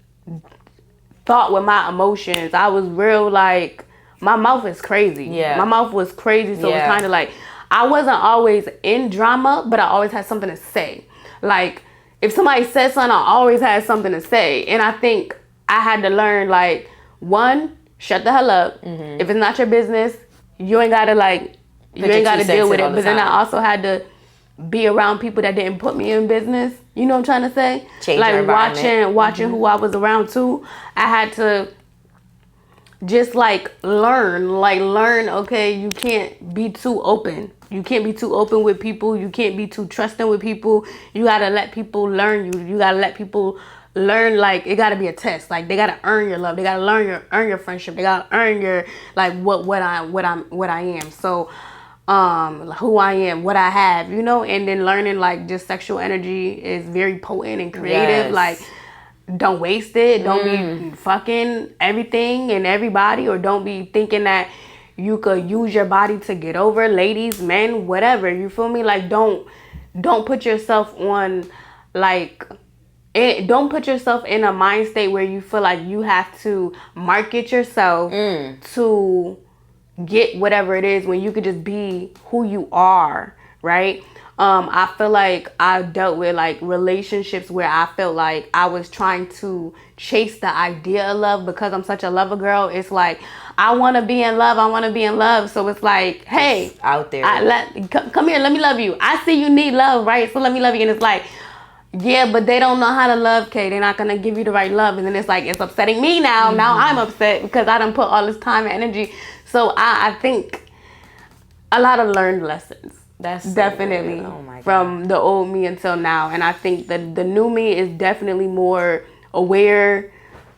thought with my emotions. I was real like, my mouth is crazy. My mouth was crazy, so it's kind of like, I wasn't always in drama, but I always had something to say. Like, if somebody said something, I always had something to say. And I think I had to learn, like, one, shut the hell up. If it's not your business, you ain't gotta like, you ain't gotta deal with it. But then I also had to be around people that didn't put me in business. You know what I'm trying to say? Change like watching who I was around too. I had to just like learn, okay, you can't be too open. You can't be too open with people. You can't be too trusting with people. You gotta let people learn you. You gotta let people learn, like, it gotta be a test. Like, they gotta earn your love. They gotta earn your friendship. They gotta earn your, like, what I am. So who I am, what I have, you know. And then learning, like, just sexual energy is very potent and creative. Like, don't waste it. Don't be fucking everything and everybody, or don't be thinking that you could use your body to get over ladies, men, whatever. You feel me? Like, don't put yourself on, like, don't put yourself in a mind state where you feel like you have to market yourself to get whatever it is, when you could just be who you are, right? I feel like I dealt with like relationships where I felt like I was trying to chase the idea of love, because I'm such a lover girl. It's like, I want to be in love. So it's like, hey, just out there, come here, let me love you. I see you need love, right? So let me love you. And it's like, yeah, but they don't know how to love, Kay. They're not going to give you the right love. And then it's like, it's upsetting me now. Now I'm upset because I done put all this time and energy. So I think a lot of learned lessons. That's definitely from the old me until now. And I think that the new me is definitely more aware.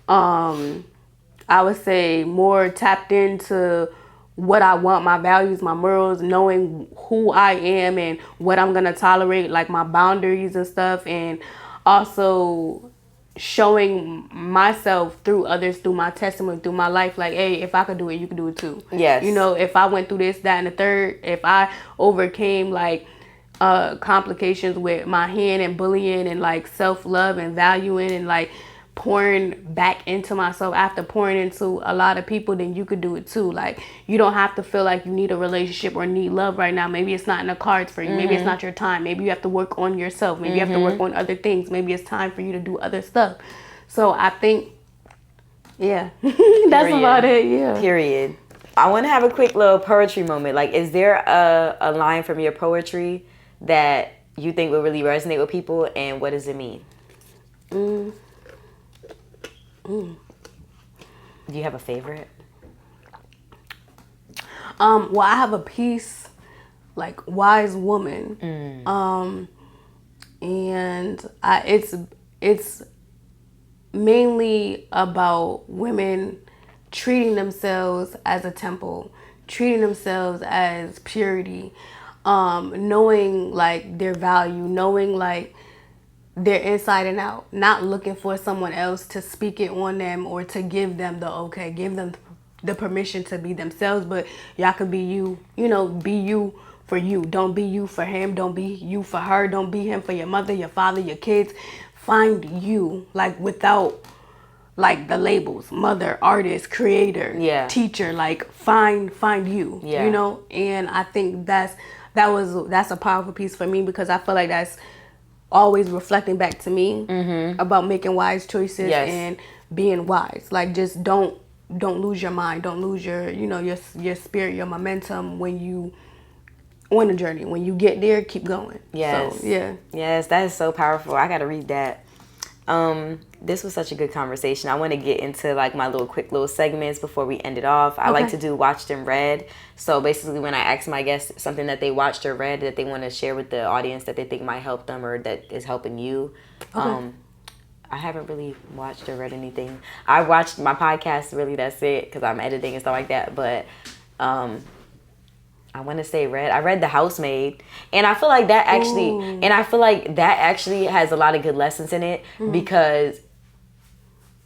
I would say more tapped into what I want, my values, my morals, knowing who I am and what I'm going to tolerate, like my boundaries and stuff. And also showing myself through others, through my testimony, through my life, like, hey, if I could do it, you could do it too. Yes. You know, if I went through this, that, and the third, if I overcame like complications with my hand and bullying and like self-love and valuing and like pouring back into myself after pouring into a lot of people, then you could do it too. Like, you don't have to feel like you need a relationship or need love right now. Maybe it's not in the cards for you. Maybe it's not your time. Maybe you have to work on yourself. Maybe you have to work on other things. Maybe it's time for you to do other stuff. So I think Yeah. That's Period. about it, yeah. Period. I want to have a quick little poetry moment. Like, is there a line from your poetry that you think will really resonate with people, and what does it mean? Do you have a favorite? Well, I have a piece like Wise Woman. And it's mainly about women treating themselves as a temple, treating themselves as purity, knowing like their value, knowing like their inside and out, not looking for someone else to speak it on them or to give them the okay, give them the permission to be themselves, but y'all could be you, be you for you. Don't be you for him. Don't be you for her. Don't be him for your mother, your father, your kids. Find you, like without like the labels, mother, artist, creator, teacher, like find you, and I think that's a powerful piece for me, because I feel like that's always reflecting back to me about making wise choices and being wise. Like, just don't lose your mind, don't lose your your spirit, your momentum when you on a journey. When you get there, keep going. Yes. So, yeah. Yes, that is so powerful. I gotta read that. This was such a good conversation. I want to get into like my quick little segments before we end it off. I like to do watched and read. So basically, when I ask my guests something that they watched or read that they want to share with the audience that they think might help them or that is helping you, I haven't really watched or read anything. I watched my podcast, really, that's it, because I'm editing and stuff like that. But I want to say read. I read The Housemaid, and I feel like that actually has a lot of good lessons in it, because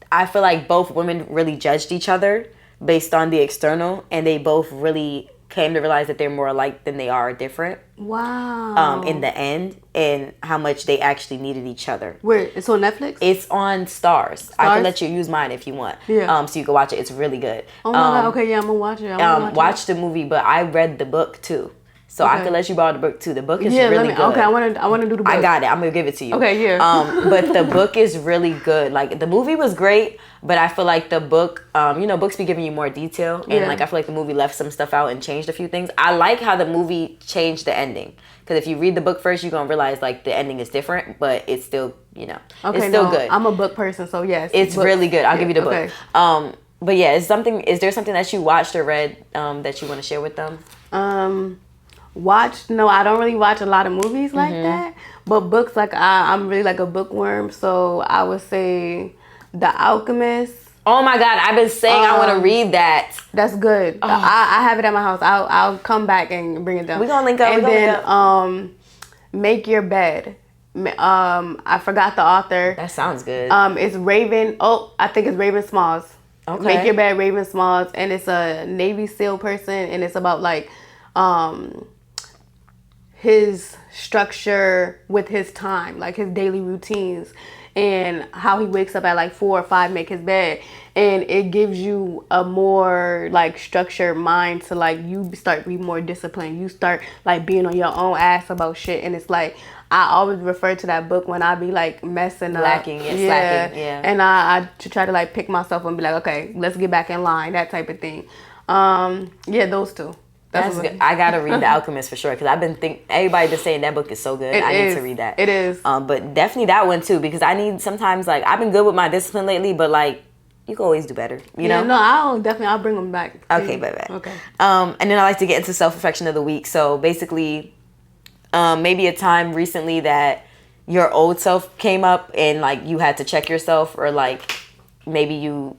I feel like both women really judged each other based on the external, and they both really came to realize that they're more alike than they are different. Wow. In the end, and how much they actually needed each other. Where? It's on Netflix? It's on Stars. I can let you use mine if you want. Yeah. So you can watch it. It's really good. Oh my God. Okay, yeah, I'm gonna watch it. Watch the movie, but I read the book too. So I could let you borrow the book too. The book is really good. Okay, I want to do the book. I got it. I'm gonna give it to you. Okay, yeah. But the book is really good. Like, the movie was great, but I feel like the book, books be giving you more detail, and like I feel like the movie left some stuff out and changed a few things. I like how the movie changed the ending, because if you read the book first, you're gonna realize like the ending is different, but it's still it's still good. I'm a book person, so yes, it's really good. I'll give you the book. Okay. But yeah, is there something that you watched or read that you want to share with them? No, I don't really watch a lot of movies like that, but books, like I'm really like a bookworm, so I would say The Alchemist. Oh my God, I've been saying I want to read that. That's good. I have it at my house. I'll come back and bring it down. We're gonna link up. And then Make Your Bed. I forgot the author. That sounds good. It's Raven. Oh, I think it's Raven Smalls. Okay. Make Your Bed, Raven Smalls, and it's a Navy SEAL person, and it's about like his structure with his time, like his daily routines, and how he wakes up at like 4 or 5, make his bed, and it gives you a more like structured mind to like you start being more disciplined. You start like being on your own ass about shit, and it's like I always refer to that book when I be like messing up, slacking, and I try to like pick myself up and be like, okay, let's get back in line, that type of thing. Those two. That's good. I gotta read The Alchemist for sure, because everybody been saying that book is so good. I need to read that. It is. But definitely that one too, because I need sometimes, like, I've been good with my discipline lately, but like you can always do better. You know? No, I'll bring them back. Okay, bye. Okay. And then I like to get into self-reflection of the week. So basically, maybe a time recently that your old self came up and like you had to check yourself, or like maybe you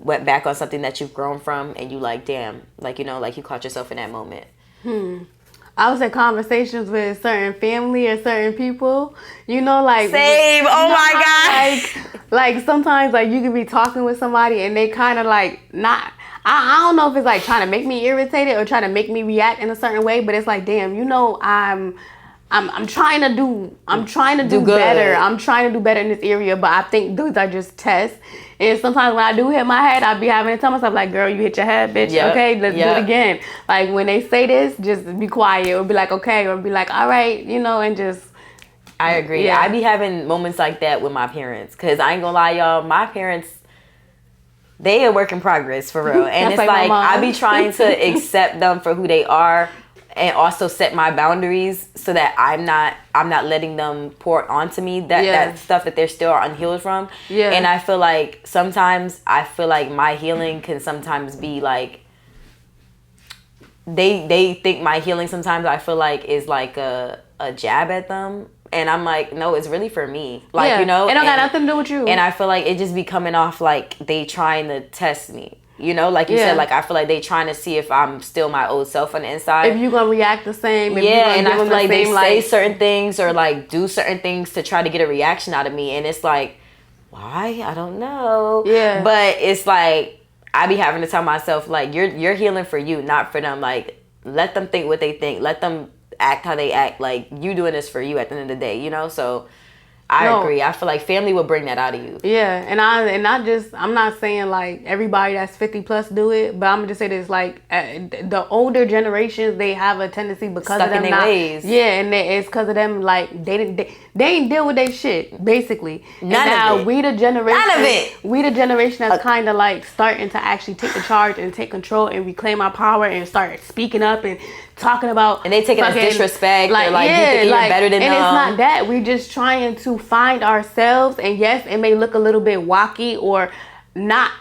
went back on something that you've grown from, and you like, damn, like, like you caught yourself in that moment. I was in conversations with certain family or certain people, like same. Oh my God. Like sometimes like you could be talking with somebody and they kind of like not. I don't know if it's like trying to make me irritated or trying to make me react in a certain way, but it's like, damn, I'm trying to do better. I'm trying to do better in this area, but I think those are just tests. And sometimes when I do hit my head, I be having to tell myself like, girl, you hit your head, bitch. Yep. Okay, let's do it again. Like when they say this, just be quiet or be like, okay, or be like, all right, and just. I agree. I be having moments like that with my parents, because I ain't gonna lie, y'all, my parents, they a work in progress for real. And That's it's like my like mom. I be trying to accept them for who they are and also set my boundaries so that I'm not letting them pour onto me that stuff that they're still unhealed from. Yeah. And I feel like sometimes my healing can sometimes be like they think my healing sometimes I feel like is like a jab at them. And I'm like, no, it's really for me. Like, you know? It don't got nothing to do with you. And I feel like it just be coming off like they trying to test me. You know, like you said, like I feel like they trying to see if I'm still my old self on the inside. If you gonna react the same. If yeah, and I feel like they say like, certain things or like do certain things to try to get a reaction out of me. And it's like, why? I don't know. Yeah. But it's like, I be having to tell myself, like, you're healing for you, not for them. Like, let them think what they think. Let them act how they act. Like, you doing this for you at the end of the day, you know? So I agree. I feel like family will bring that out of you. Yeah, I'm not saying like everybody that's 50 plus do it, but I'm gonna just say this, like the older generations, they have a tendency because Stuck of them in their ways. Yeah, and it's because of them like they ain't deal with their shit basically. None of it. We the generation. None of it. We the generation that's kind of like starting to actually take the charge and take control and reclaim our power and start speaking up and talking about. And they taking us disrespect. Like, or like you thinking you're better than them. And it's not that. We're just trying to find ourselves. And yes, it may look a little bit wacky or not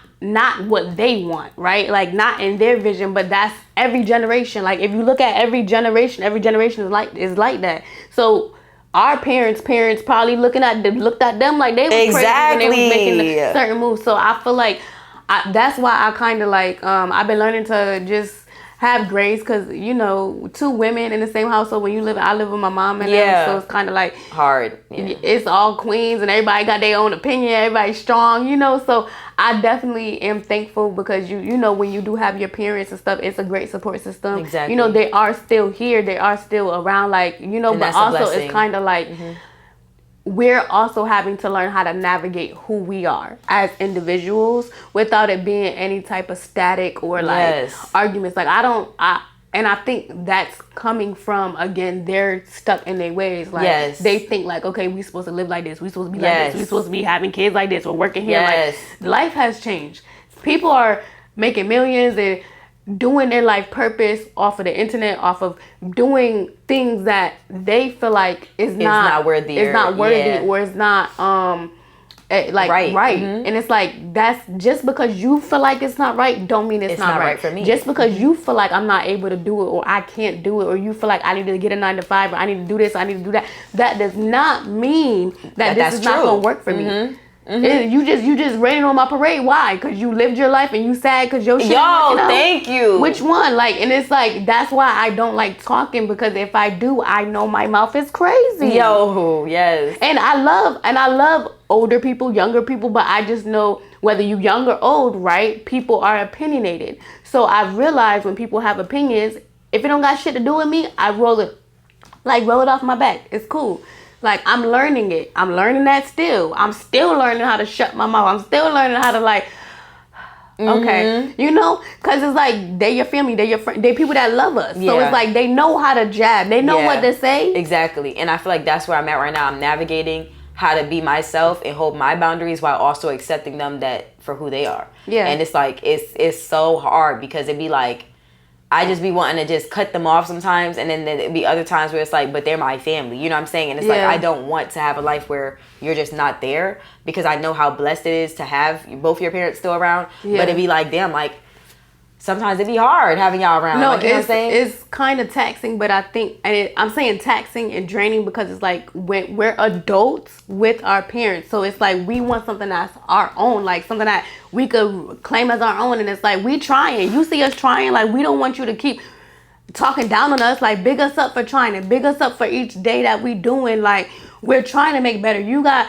what they want, right? Like not in their vision, but that's every generation. Like if you look at every generation is like that. So our parents probably looked at them like they was crazy when they was making certain moves. So I feel like that's why I kind of like I've been learning to just have grace, because you know, two women in the same household. When I live with my mom and them, so it's kind of like hard. It's all queens and everybody got their own opinion, everybody's strong, you know. So I definitely am thankful because you know, when you do have your parents and stuff, it's a great support system. Exactly. You know, they are still here, they are still around, like, you know. And but also it's kind of like we're also having to learn how to navigate who we are as individuals without it being any type of static or like arguments. Like I think that's coming from, again, they're stuck in their ways. Like they think like, okay, we supposed to live like this, we supposed to be like this, we supposed to be having kids like this, we're working here. Like life has changed. People are making millions and doing their life purpose off of the internet, off of doing things that they feel like is not worthy, or is not right. And it's like, that's just because you feel like it's not right, don't mean it's not right for me. Just because you feel like I'm not able to do it, or I can't do it, or you feel like I need to get a 9 to 5, or I need to do this, I need to do that, that does not mean that this is not gonna work for me. You just raining on my parade. Why? Because you lived your life and you sad because your shit. Thank you. Which one? Like, and it's like, that's why I don't like talking, because if I do, I know my mouth is crazy. Yes. And I love older people, younger people, but I just know whether you young or old, right? People are opinionated. So I realize when people have opinions, if it don't got shit to do with me, I roll it off my back. It's cool. Like, I'm learning it. I'm learning that still. I'm still learning how to shut my mouth. I'm still learning how to, like, okay. You know? Because it's like, they your family. They your friend. They people that love us. Yeah. So it's like, they know how to jab. They know what to say. Exactly. And I feel like that's where I'm at right now. I'm navigating how to be myself and hold my boundaries while also accepting them for who they are. Yeah. And it's like, it's so hard, because it'd be like, I just be wanting to just cut them off sometimes, and then there'd be other times where it's like, but they're my family, you know what I'm saying? And it's like, I don't want to have a life where you're just not there, because I know how blessed it is to have both your parents still around. But it'd be like, damn, like, sometimes it'd be hard having y'all around. No, like, you know what I'm saying? It's kind of taxing, but I think, I'm saying taxing and draining because it's like, when we're adults with our parents, so it's like we want something that's our own, like something that we could claim as our own, and it's like, we trying. You see us trying, like, we don't want you to keep talking down on us. Like, big us up for trying, and big us up for each day that we doing. Like, we're trying to make better. You got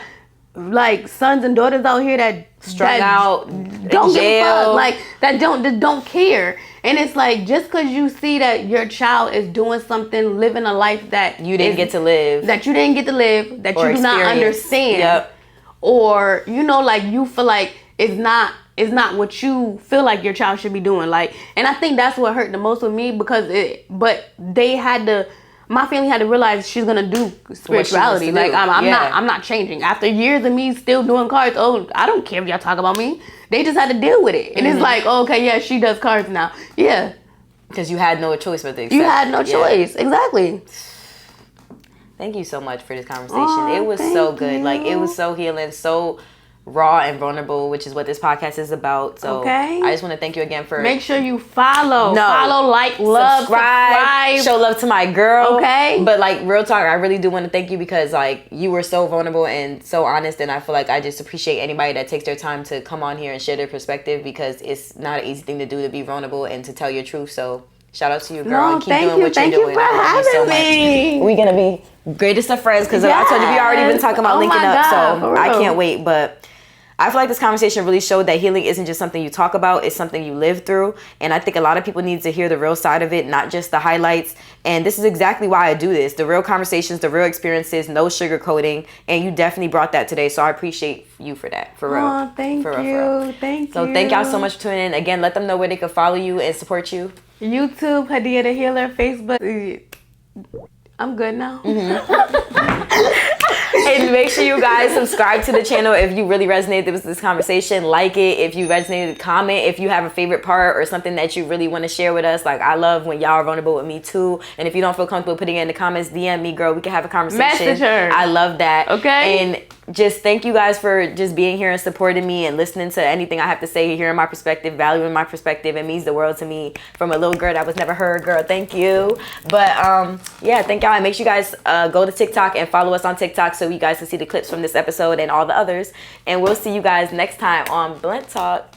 like sons and daughters out here that strung out, don't give a fuck, like that don't care. And it's like, just because you see that your child is doing something, living a life that you didn't get to live, that you do not understand, or you know, like, you feel like it's not what you feel like your child should be doing. Like, and I think that's what hurt the most with me, because but they had to my family had to realize she's gonna do spirituality. Like I'm not changing. After years of me still doing cards, I don't care if y'all talk about me. They just had to deal with it. And it's like, okay, yeah, she does cards now. Yeah. Because you had no choice but to accept. You had no choice. Exactly. Thank you so much for this conversation. It was so good. Like, it was so healing, so raw and vulnerable, which is what this podcast is about. So I just want to thank you again for... Make sure you follow, like, love, subscribe. Show love to my girl. Okay. But, like, real talk, I really do want to thank you because, like, you were so vulnerable and so honest, and I feel like I just appreciate anybody that takes their time to come on here and share their perspective, because it's not an easy thing to do, to be vulnerable and to tell your truth. So shout out to you, girl. And keep doing what you're doing. Thank you for having me. We're going to be greatest of friends, because I told you we already been talking about linking up, so I can't wait. But I feel like this conversation really showed that healing isn't just something you talk about, it's something you live through. And I think a lot of people need to hear the real side of it, not just the highlights. And this is exactly why I do this. The real conversations, the real experiences, no sugarcoating. And you definitely brought that today. So I appreciate you for that. For real. Oh, thank you. Thank you. So thank y'all so much for tuning in. Again, let them know where they can follow you and support you. YouTube, Hadiya the Healer. Facebook. I'm good now. And make sure you guys subscribe to the channel if you really resonated with this conversation. Like it. If you resonated, comment. If you have a favorite part or something that you really want to share with us. Like, I love when y'all are vulnerable with me too. And if you don't feel comfortable putting it in the comments, DM me, girl. We can have a conversation. Message her. I love that. Okay. And just thank you guys for just being here and supporting me and listening to anything I have to say, hearing my perspective, valuing my perspective. It means the world to me, from a little girl that was never heard. Girl, thank you. But yeah, thank y'all. And make sure you guys go to TikTok and follow us on TikTok so you guys can see the clips from this episode and all the others. And we'll see you guys next time on Blunt Talk.